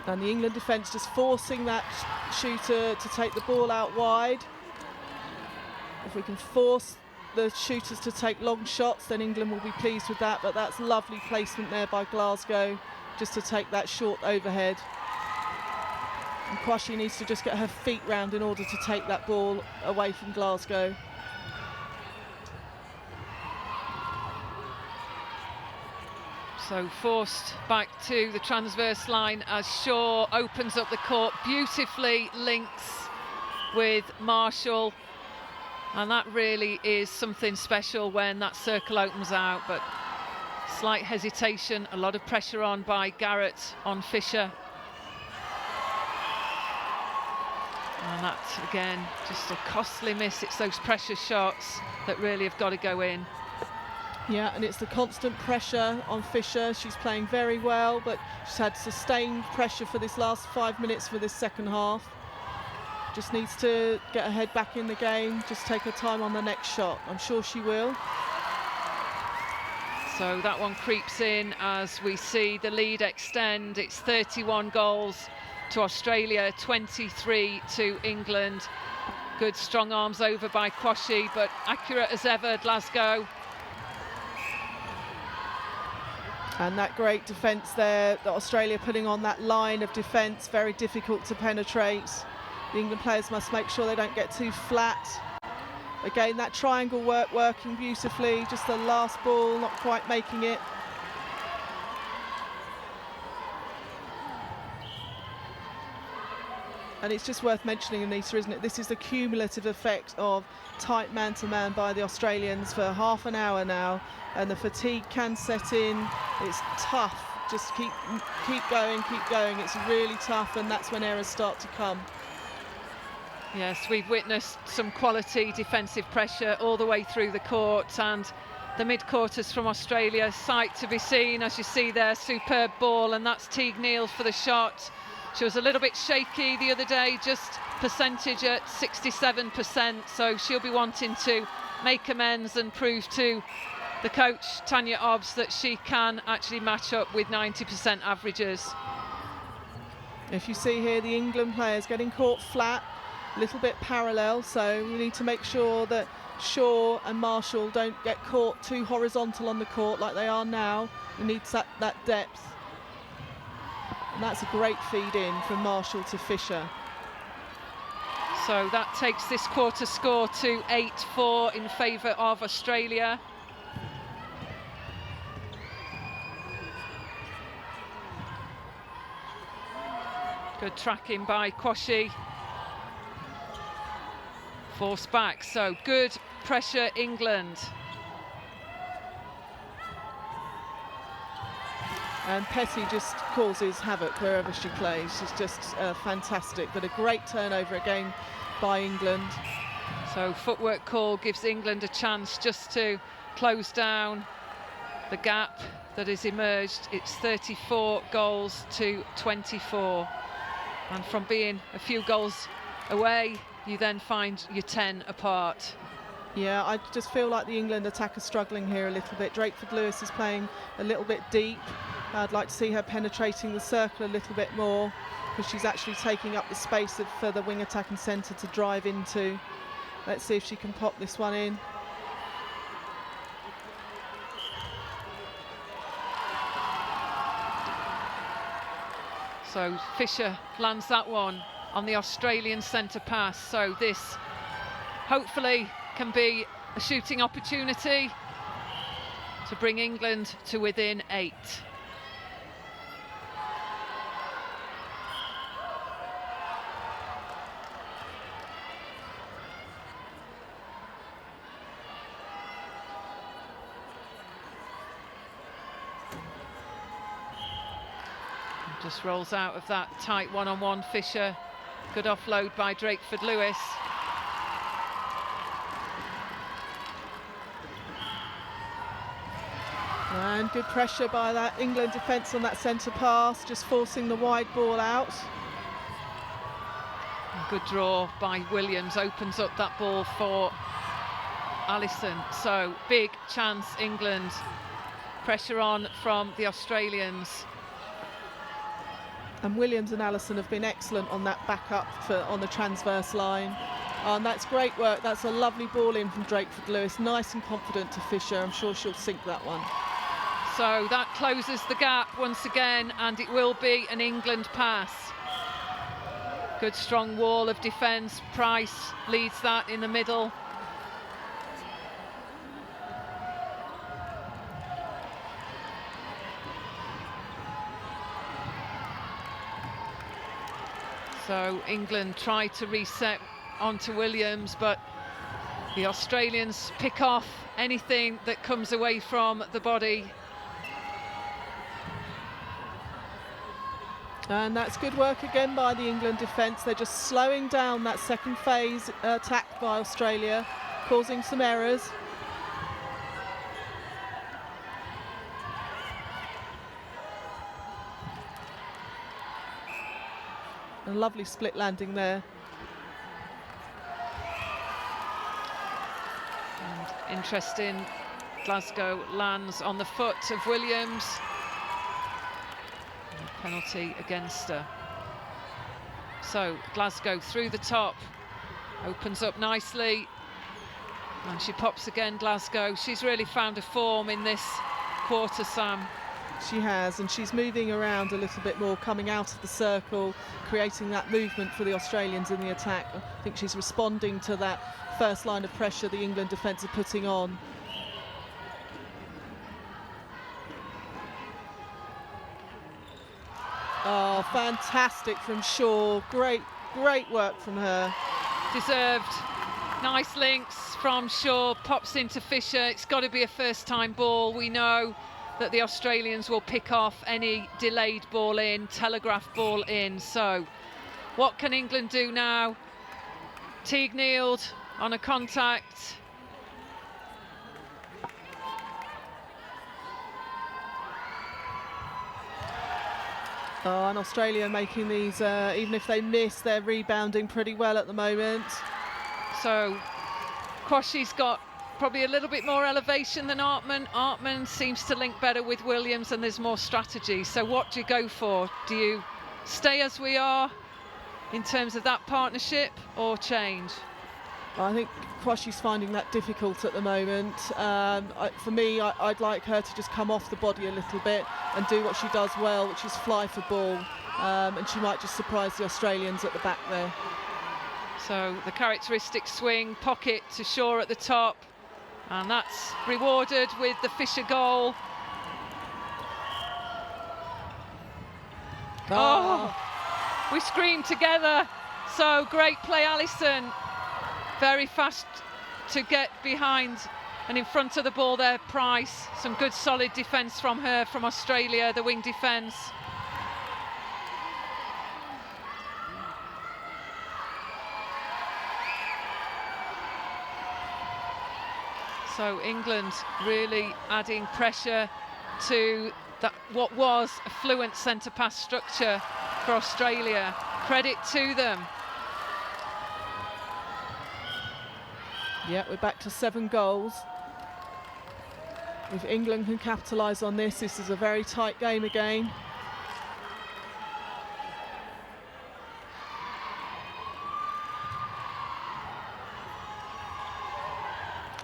And the England defence just forcing that shooter to take the ball out wide. If we can force the shooters to take long shots, then England will be pleased with that. But that's lovely placement there by Glasgow, just to take that short overhead. And Kwashi needs to just get her feet round in order to take that ball away from Glasgow. So forced back to the transverse line as Shaw opens up the court, beautifully links with Marshall. And that really is something special when that circle opens out. But slight hesitation, a lot of pressure on by Garrett on Fisher. And that, again, just a costly miss. It's those pressure shots that really have got to go in. Yeah, and it's the constant pressure on Fisher. She's playing very well, but she's had sustained pressure for this last 5 minutes for this second half. Just needs to get her head back in the game, just take her time on the next shot. I'm sure she will. So that one creeps in as we see the lead extend. It's 31 goals to Australia, 23 to England. Good strong arms over by Kwashi, but accurate as ever, Glasgow. And that great defence there, that Australia putting on that line of defence, very difficult to penetrate. The England players must make sure they don't get too flat. Again, that triangle working beautifully, just the last ball not quite making it. And it's just worth mentioning, Anita, isn't it? This is the cumulative effect of tight man-to-man by the Australians for half an hour now, and the fatigue can set in. It's tough. Just keep going, keep going. It's really tough, and that's when errors start to come. Yes, we've witnessed some quality defensive pressure all the way through the court, and the mid-quarters from Australia, sight to be seen. As you see there, superb ball, and that's Teague Neal for the shot. She was a little bit shaky the other day, just percentage at 67%, so she'll be wanting to make amends and prove to the coach, Tanya Obbs, that she can actually match up with 90% averages. If you see here, the England players getting caught flat, a little bit parallel, so we need to make sure that Shaw and Marshall don't get caught too horizontal on the court like they are now. We need that depth. And that's a great feed in from Marshall to Fisher. So that takes this quarter score to 8-4 in favour of Australia. Good tracking by Kwashi. Forced back, so good pressure, England. And Petty just causes havoc wherever she plays. She's just fantastic, but a great turnover again by England. So footwork call gives England a chance just to close down the gap that has emerged. It's 34 goals to 24. And from being a few goals away, you then find you're 10 apart. Yeah, I just feel like the England attack is struggling here a little bit. Drakeford-Lewis is playing a little bit deep. I'd like to see her penetrating the circle a little bit more, because she's actually taking up the space for the wing attacking centre to drive into. Let's see if she can pop this one in. So Fisher lands that one on the Australian centre pass. So this hopefully can be a shooting opportunity. to bring England to within 8. Just rolls out of that tight one-on-one. Fisher, good offload by Drakeford-Lewis. And good pressure by that England defence on that centre pass, just forcing the wide ball out. Good draw by Williams, opens up that ball for Allison. So big chance, England. Pressure on from the Australians. And Williams and Allison have been excellent on that backup on the transverse line. And that's great work. That's a lovely ball in from Drakeford-Lewis. Nice and confident to Fisher. I'm sure she'll sink that one. So that closes the gap once again, and it will be an England pass. Good strong wall of defence. Price leads that in the middle. So England try to reset onto Williams, but the Australians pick off anything that comes away from the body. And that's good work again by the England defence. They're just slowing down that second phase attack by Australia, causing some errors. A lovely split landing there. And interesting, Glasgow lands on the foot of Williams. Penalty against her. So Glasgow through the top, opens up nicely, and she pops again, Glasgow. She's really found a form in this quarter, Sam. She has, and she's moving around a little bit more, coming out of the circle, creating that movement for the Australians in the attack. I think she's responding to that first line of pressure the England defence are putting on. Oh, fantastic from Shaw. Great work from her. Deserved. Nice links from Shaw, pops into Fisher. It's got to be a first-time ball. We know that the Australians will pick off any delayed ball in, telegraph ball in. So what can England do now? Teague kneeled on a contact. Oh, and Australia making these, even if they miss, they're rebounding pretty well at the moment. So Quashie's got probably a little bit more elevation than Artman. Artman seems to link better with Williams, and there's more strategy. So what do you go for? Do you stay as we are in terms of that partnership, or change? I think Quashie's finding that difficult at the moment. For me, I'd like her to just come off the body a little bit and do what she does well, which is fly for ball. And she might just surprise the Australians at the back there. So the characteristic swing, pocket to Shaw at the top. And that's rewarded with the Fisher goal. Oh, we screamed together. So great play, Allison. Very fast to get behind and in front of the ball there, Price. Some good solid defence from her, from Australia, the wing defence. So England really adding pressure to that, what was a fluent centre pass structure for Australia. Credit to them. Yeah, we're back to 7 goals. If England can capitalise on this, this is a very tight game again.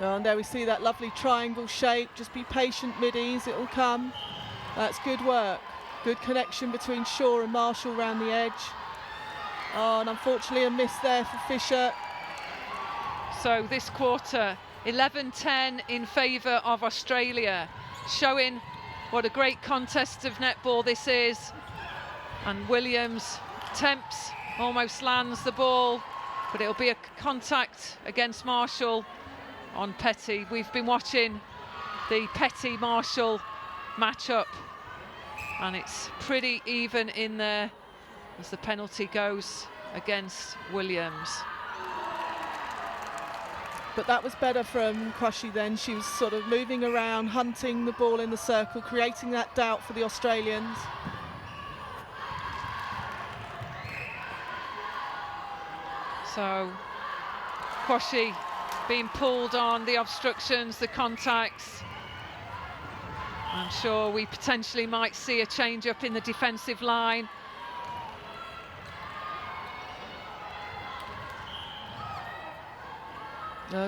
Oh, and there we see that lovely triangle shape. Just be patient, middies, it'll come. That's good work. Good connection between Shaw and Marshall round the edge. Oh, and unfortunately a miss there for Fisher. So this quarter, 11-10 in favour of Australia. showing what a great contest of netball this is. And Williams attempts, almost lands the ball, but it'll be a contact against Marshall on Petty. We've been watching the Petty-Marshall matchup, and it's pretty even in there as the penalty goes against Williams. But that was better from Crushy then. She was sort of moving around, hunting the ball in the circle, creating that doubt for the Australians. So Crushy being pulled on the obstructions, the contacts. I'm sure we potentially might see a change up in the defensive line.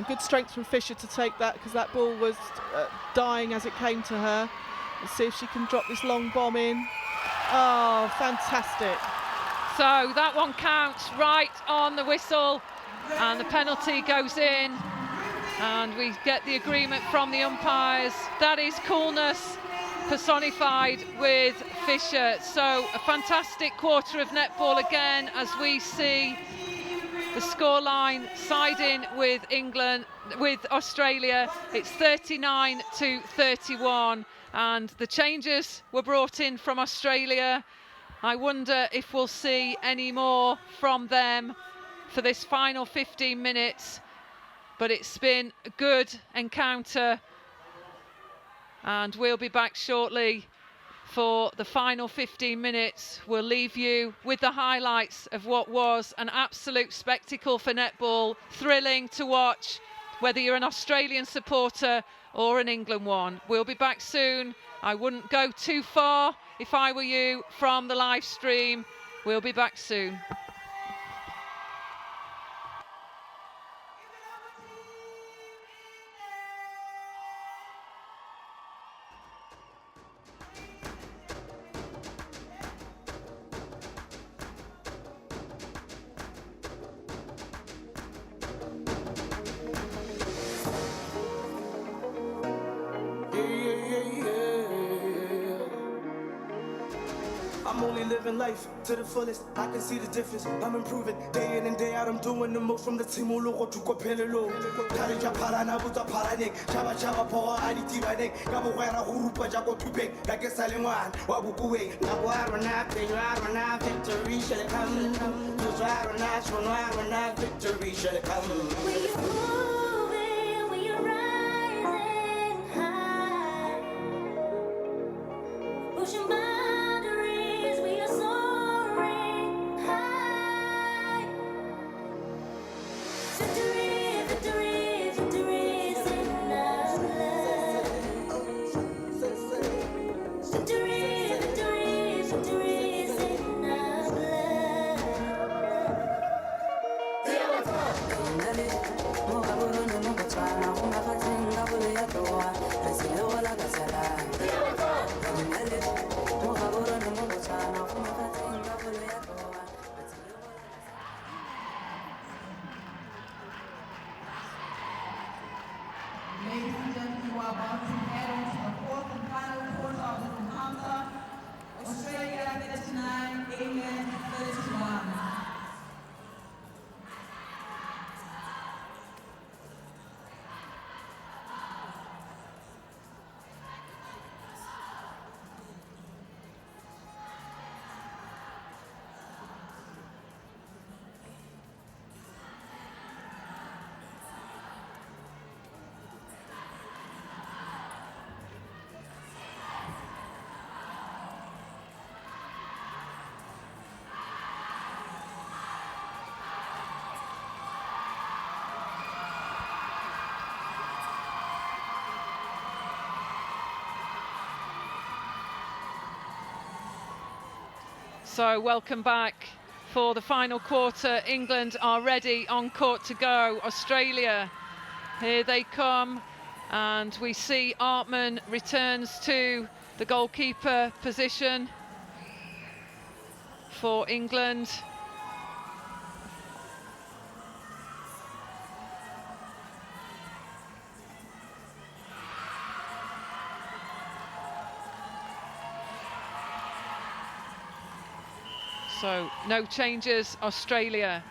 Good strength from Fisher to take that, because that ball was dying as it came to her. Let's see if she can drop this long bomb in. Oh, fantastic. So that one counts right on the whistle, and the penalty goes in, and we get the agreement from the umpires. That is coolness personified with Fisher. So a fantastic quarter of netball again, as we see the scoreline siding with England, with Australia. It's 39-31, and the changes were brought in from Australia. I wonder if we'll see any more from them for this final 15 minutes, but it's been a good encounter, and we'll be back shortly for the final 15 minutes. We'll leave you with the highlights of what was an absolute spectacle for netball, thrilling to watch, whether you're an Australian supporter or an England one. We'll be back soon. I wouldn't go too far if I were you from the live stream. We'll be back soon. I'm only living life to the fullest. I can see the difference. I'm improving day in and day out. I'm doing the most from the team. Logo to Copello. Karija Parana Buta Paranik. Chava Chava Poa Aditi Banek. Gabuera Hurupa Jago Tupek. Like a Saliman. Wabukuwe. Naguarana, Penuarana, victory shall come. Tuzarana, Shonarana, victory shall come. Ladies and gentlemen, we are about to head on to the fourth and final quarter of this encounter. Australia 39, England 31. So welcome back for the final quarter. England are ready, on court to go. Australia, here they come, and we see Artman returns to the goalkeeper position for England. So no changes, Australia.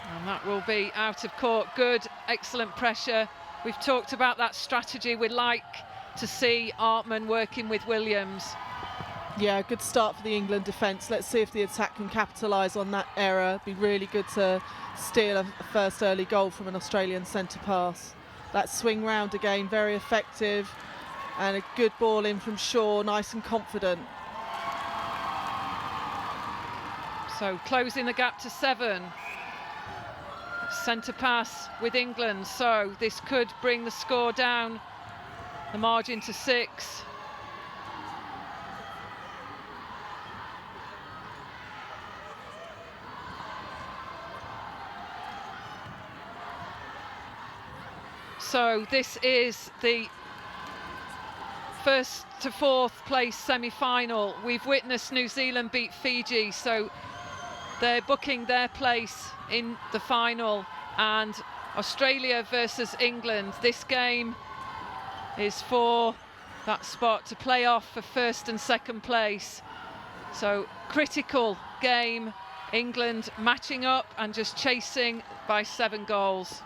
And that will be out of court. Good, excellent pressure. We've talked about that strategy. We'd like to see Artman working with Williams. Yeah, good start for the England defence. Let's see if the attack can capitalise on that error. Be really good to steal a first early goal from an Australian centre pass. That swing round again, very effective. And a good ball in from Shaw, nice and confident. So closing the gap to 7. Centre pass with England, so this could bring the score down, the margin to 6. So this is the first to fourth place semi-final. We've witnessed New Zealand beat Fiji, so they're booking their place in the final. And Australia versus England, this game is for that spot to play off for first and second place. So critical game, England matching up and just chasing by 7 goals.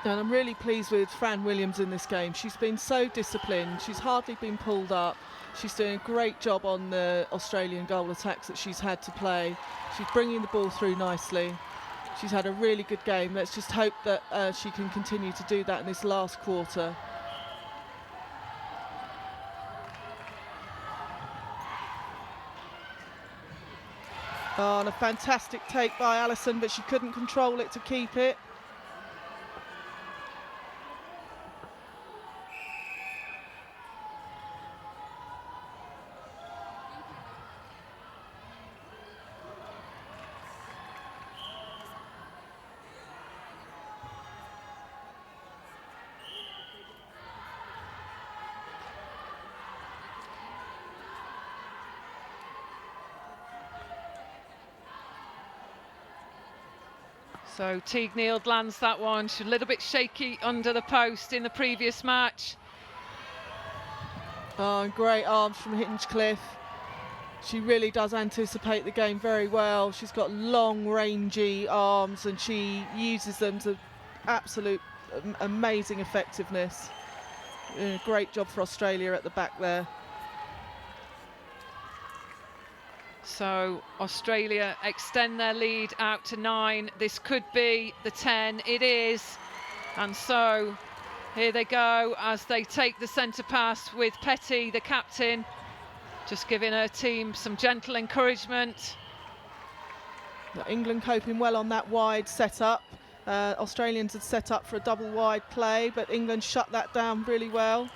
And I'm really pleased with Fran Williams in this game. She's been so disciplined. She's hardly been pulled up. She's doing a great job on the Australian goal attacks that she's had to play. She's bringing the ball through nicely. She's had a really good game. Let's just hope that she can continue to do that in this last quarter. Oh, and a fantastic take by Alison, but she couldn't control it to keep it. So Teague Neal lands that one. She's a little bit shaky under the post in the previous match. Oh, and great arms from Hinchcliffe. She really does anticipate the game very well. She's got long, rangy arms and she uses them to absolute amazing effectiveness. Great job for Australia at the back there. So Australia extend their lead out to 9. This could be the 10. It is. And so here they go as they take the centre pass with Petty, the captain, just giving her team some gentle encouragement. England coping well on that wide setup. Australians had set up for a double wide play, but England shut that down really well.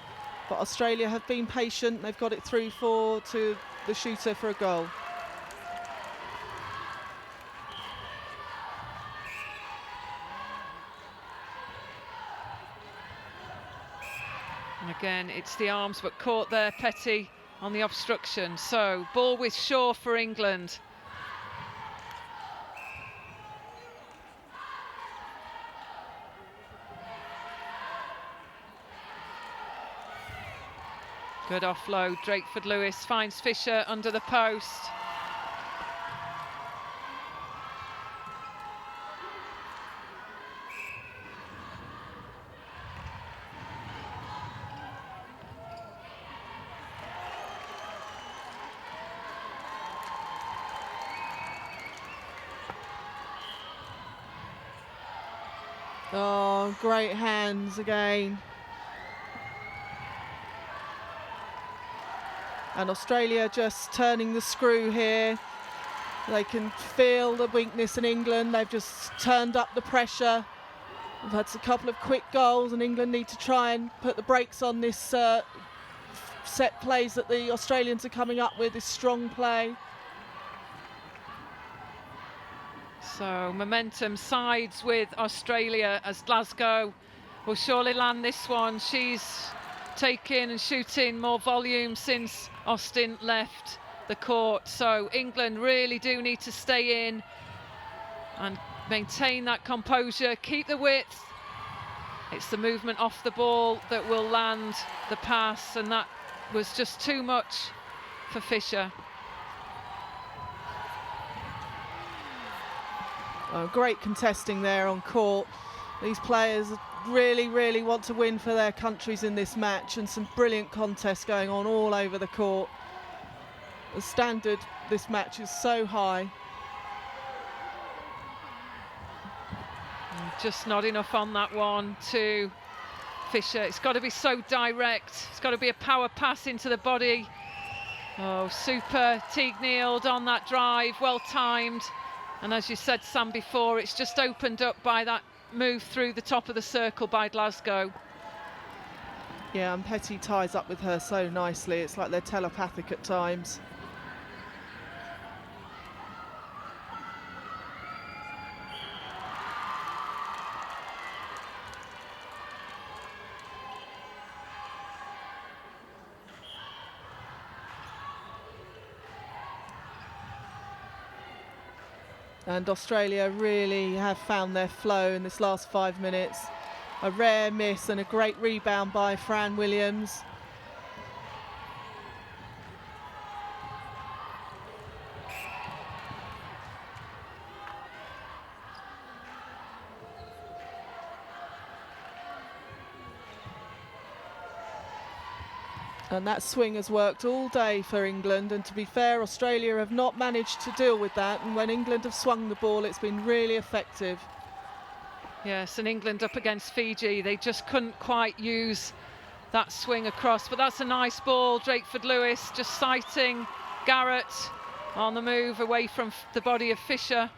But Australia have been patient. They've got it through to the shooter for a goal. And again, it's the arms, but caught there, Petty, on the obstruction. So, ball with Shaw for England. Good offload, Drakeford-Lewis finds Fisher under the post. Oh, great hands again. And Australia just turning the screw here. They can feel the weakness in England. They've just turned up the pressure. We've had a couple of quick goals and England need to try and put the brakes on this set plays that the Australians are coming up with, this strong play. So momentum sides with Australia as Glasgow will surely land this one. She's taking and shooting more volume since Austin left the court. So England really do need to stay in and maintain that composure, keep the width. It's the movement off the ball that will land the pass, and that was just too much for Fisher. Oh, great contesting there on court. These players really want to win for their countries in this match, and some brilliant contests going on all over the court. The standard this match is so high. Just not enough on that one to Fisher. It's got to be so direct. It's got to be a power pass into the body. Oh, super. Teague kneeled on that drive, well timed. And as you said, Sam, before, it's just opened up by that move through the top of the circle by Glasgow. Yeah, and Petty ties up with her so nicely. It's like they're telepathic at times. And Australia really have found their flow in this last 5 minutes. A rare miss and a great rebound by Fran Williams. And that swing has worked all day for England, and to be fair, Australia have not managed to deal with that, and when England have swung the ball, it's been really effective. Yes, and England up against Fiji, they just couldn't quite use that swing across, but that's a nice ball. Drakeford Lewis just sighting Garrett on the move away from the body of Fisher.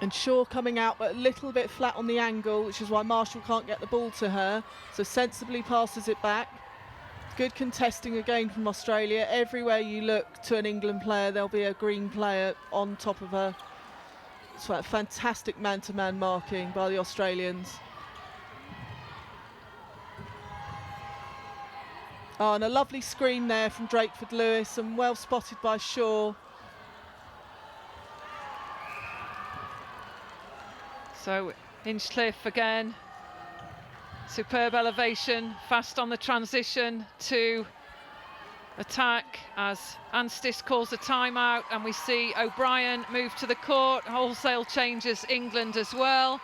And Shaw coming out but a little bit flat on the angle, which is why Marshall can't get the ball to her, so sensibly passes it back. Good contesting again from Australia. Everywhere you look to an England player, there'll be a green player on top of her. It's like fantastic man-to-man marking by the Australians. Oh, and a lovely screen there from Drakeford Lewis, and well spotted by Shaw. So Hinchcliffe again, superb elevation, fast on the transition to attack as Anstis calls a timeout, and we see O'Brien move to the court. Wholesale changes England as well.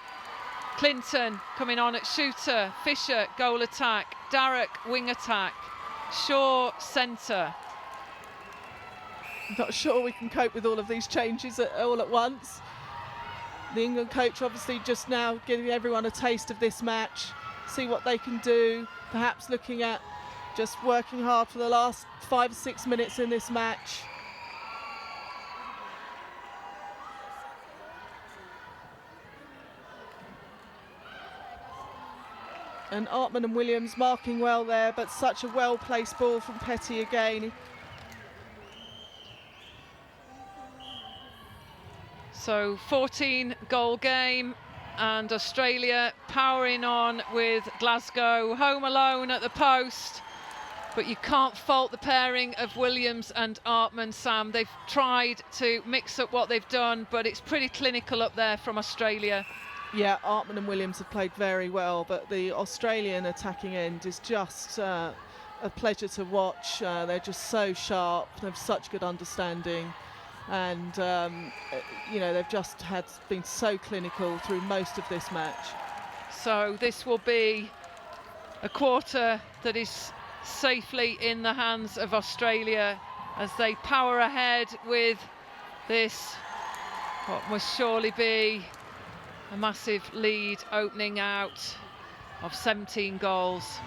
Clinton coming on at shooter, Fisher goal attack, Darroch wing attack, Shaw centre. I'm not sure we can cope with all of these changes all at once. The England coach obviously just now giving everyone a taste of this match, see what they can do, perhaps looking at just working hard for the last 5 or 6 minutes in this match. And Artman and Williams marking well there, but such a well-placed ball from Petty again. So 14-goal game, and Australia powering on with Glasgow, home alone at the post. But you can't fault the pairing of Williams and Artman, Sam. They've tried to mix up what they've done, but it's pretty clinical up there from Australia. Yeah, Artman and Williams have played very well, but the Australian attacking end is just a pleasure to watch. They're just so sharp, they have such good understanding. And you know, they've just been so clinical through most of this match. So this will be a quarter that is safely in the hands of Australia as they power ahead with this, what must surely be a massive lead, opening out of 17 goals.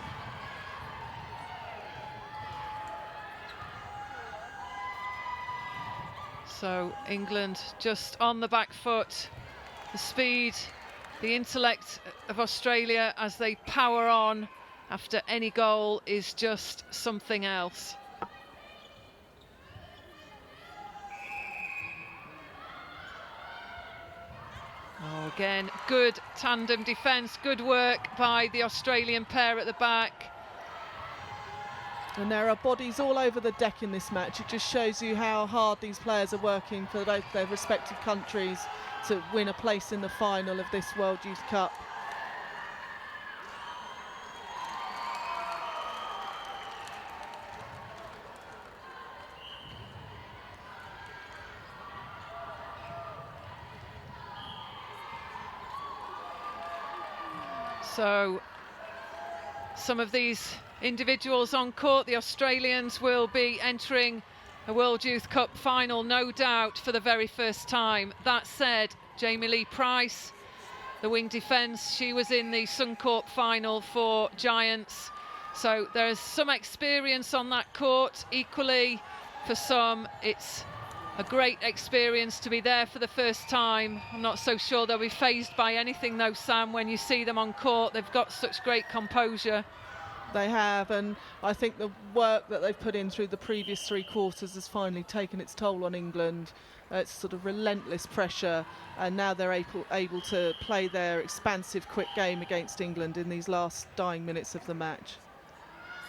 So England just on the back foot. The speed The intellect of Australia as they power on after any goal is just something else. Oh, again, good tandem defence, good work by the Australian pair at the back. And there are bodies all over the deck in this match. It just shows you how hard these players are working for both their respective countries to win a place in the final of this World Youth Cup. So some of these individuals on court, the Australians, will be entering a World Youth Cup final, no doubt, for the very first time. That said, Jamie Lee Price, the wing defence, she was in the Suncorp final for Giants. So there's some experience on that court. Equally, for some, it's a great experience to be there for the first time. I'm not so sure they'll be fazed by anything though, Sam, when you see them on court. They've got such great composure. They have, and I think the work that they've put in through the previous 3 quarters has finally taken its toll on England. It's sort of relentless pressure, and now they're able to play their expansive, quick game against England in these last dying minutes of the match.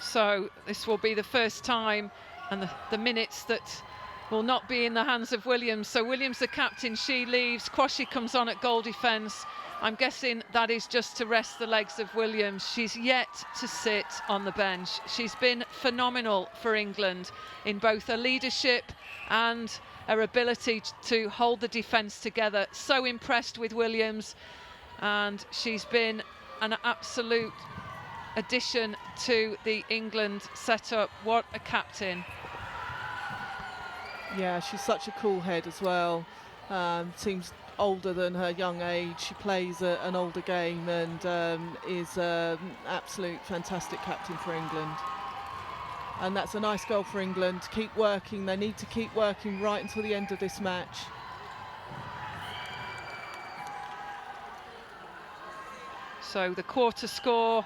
So this will be the first time, and the minutes that will not be in the hands of Williams. So Williams, the captain, she leaves. Quashie comes on at goal defence. I'm guessing that is just to rest the legs of Williams. She's yet to sit on the bench. She's been phenomenal for England in both her leadership and her ability to hold the defence together. So impressed with Williams, and she's been an absolute addition to the England setup. What a captain. Yeah, she's such a cool head as well. Seems older than her young age. She plays an older game and is an absolute fantastic captain for England. And that's a nice goal for England to keep working. They need to keep working right until the end of this match. So the quarter score,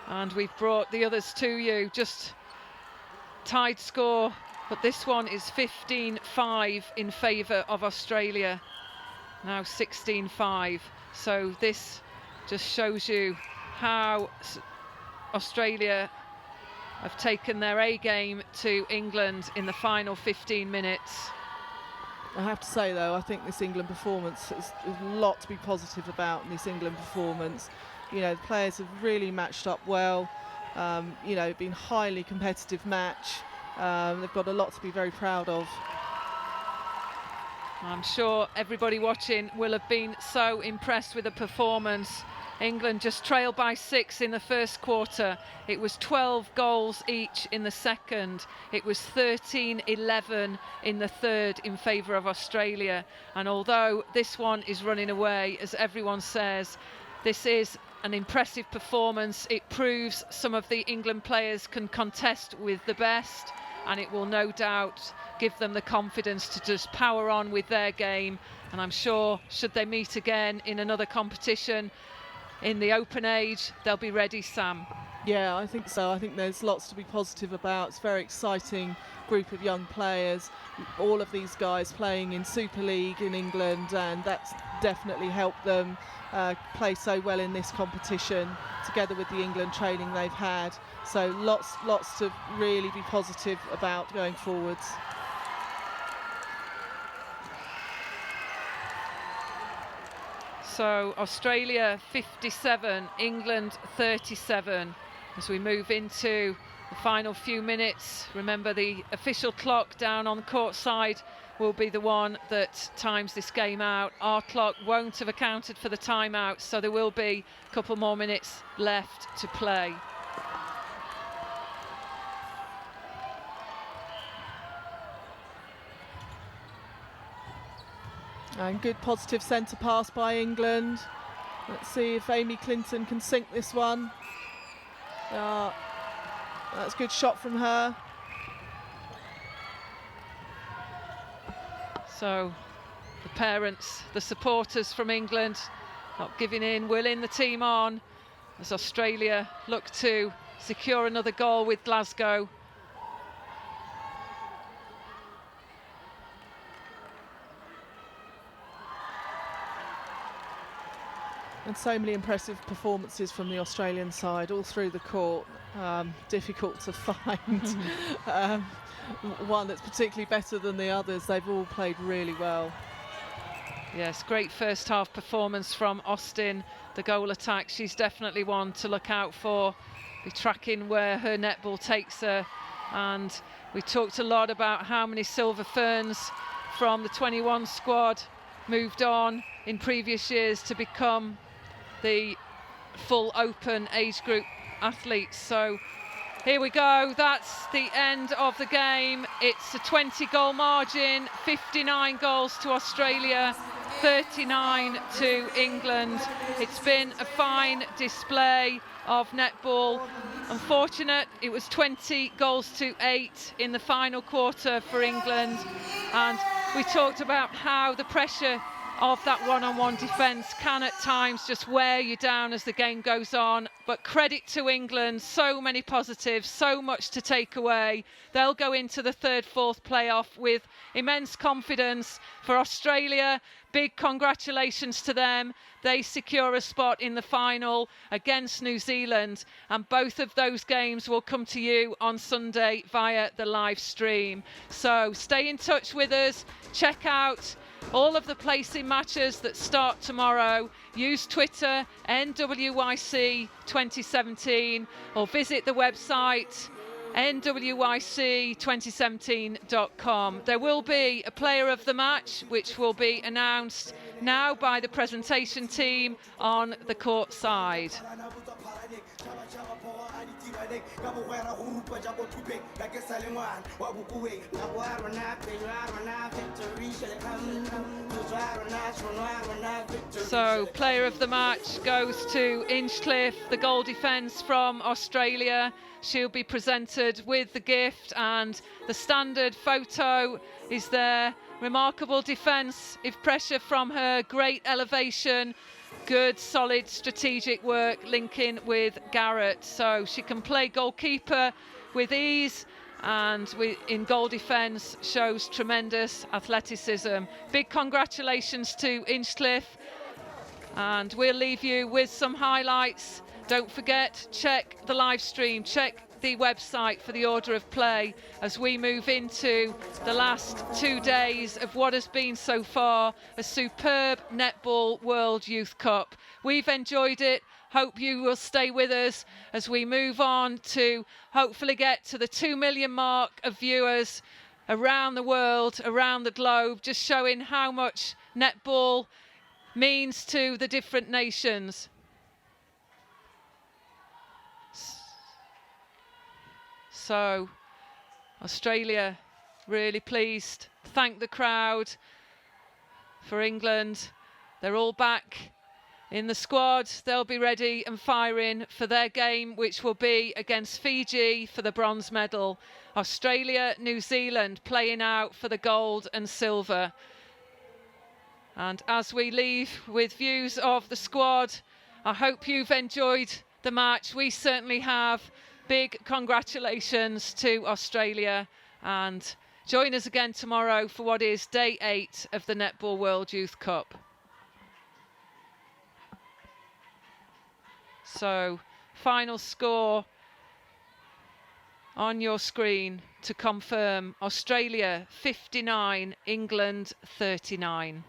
and we've brought the others to you. Just tied score, but this one is 15-5 in favour of Australia. Now 16-5. So this just shows you how Australia have taken their A game to England in the final 15 minutes. I have to say though, I think this England performance, there's a lot to be positive about in this England performance. You know, the players have really matched up well. You know, been highly competitive match. They've got a lot to be very proud of. I'm sure everybody watching will have been so impressed with the performance. England just trailed by 6 in the first quarter. It was 12 goals each in the second. It was 13-11 in the third in favour of Australia. And although this one is running away, as everyone says, this is an impressive performance. It proves some of the England players can contest with the best, and it will no doubt give them the confidence to just power on with their game. And I'm sure, should they meet again in another competition in the open age, they'll be ready, Sam. Yeah, I think so. I think there's lots to be positive about. It's a very exciting group of young players. All of these guys playing in Super League in England, and that's definitely helped them play so well in this competition, together with the England training they've had. So lots to really be positive about going forwards. So Australia 57, England 37. As we move into the final few minutes, remember the official clock down on the court side will be the one that times this game out. Our clock won't have accounted for the timeout, so there will be a couple more minutes left to play. And good positive centre pass by England. Let's see if Amy Clinton can sink this one. That's a good shot from her. So the parents, the supporters from England not giving in, willing the team on as Australia look to secure another goal with Glasgow. And so many impressive performances from the Australian side all through the court. Difficult to find one that's particularly better than the others. They've all played really well. Yes, great first half performance from Austin. The goal attack, she's definitely one to look out for. Be tracking where her netball takes her. And we talked a lot about how many Silver Ferns from the 21 squad moved on in previous years to become the full open age group athletes. So here we go, that's the end of the game. It's a 20 goal margin, 59 goals to Australia, 39 to England. It's been a fine display of netball. Unfortunate, it was 20 goals to 8 in the final quarter for England. And we talked about how the pressure of that one-on-one defence can at times just wear you down as the game goes on. But credit to England, so many positives, so much to take away. They'll go into the third, fourth playoff with immense confidence. For Australia, big congratulations to them. They secure a spot in the final against New Zealand, and both of those games will come to you on Sunday via the live stream. So stay in touch with us, check out all of the placing matches that start tomorrow. Use Twitter, NWYC 2017, or visit the website NWYC2017.com. There will be a player of the match, which will be announced now by the presentation team on the court side. So player of the match goes to Inchcliffe, the goal defence from Australia. She'll be presented with the gift, and the standard photo is there. Remarkable defence, if pressure from her, great elevation, good solid strategic work linking with Garrett. So she can play goalkeeper with ease, and in goal defence shows tremendous athleticism. Big congratulations to Inchcliffe, and we'll leave you with some highlights. Don't forget, check the live stream, check the website for the order of play as we move into the last 2 days of what has been so far a superb Netball World Youth Cup. We've enjoyed it. Hope you will stay with us as we move on to hopefully get to the 2 million mark of viewers around the world, around the globe, just showing how much netball means to the different nations. So Australia really pleased. Thank the crowd. For England, they're all back in the squad. They'll be ready and firing for their game, which will be against Fiji for the bronze medal. Australia, New Zealand playing out for the gold and silver. And as we leave with views of the squad, I hope you've enjoyed the match. We certainly have. Big congratulations to Australia, and join us again tomorrow for what is day 8 of the Netball World Youth Cup. So, final score on your screen to confirm: Australia 59, England 39.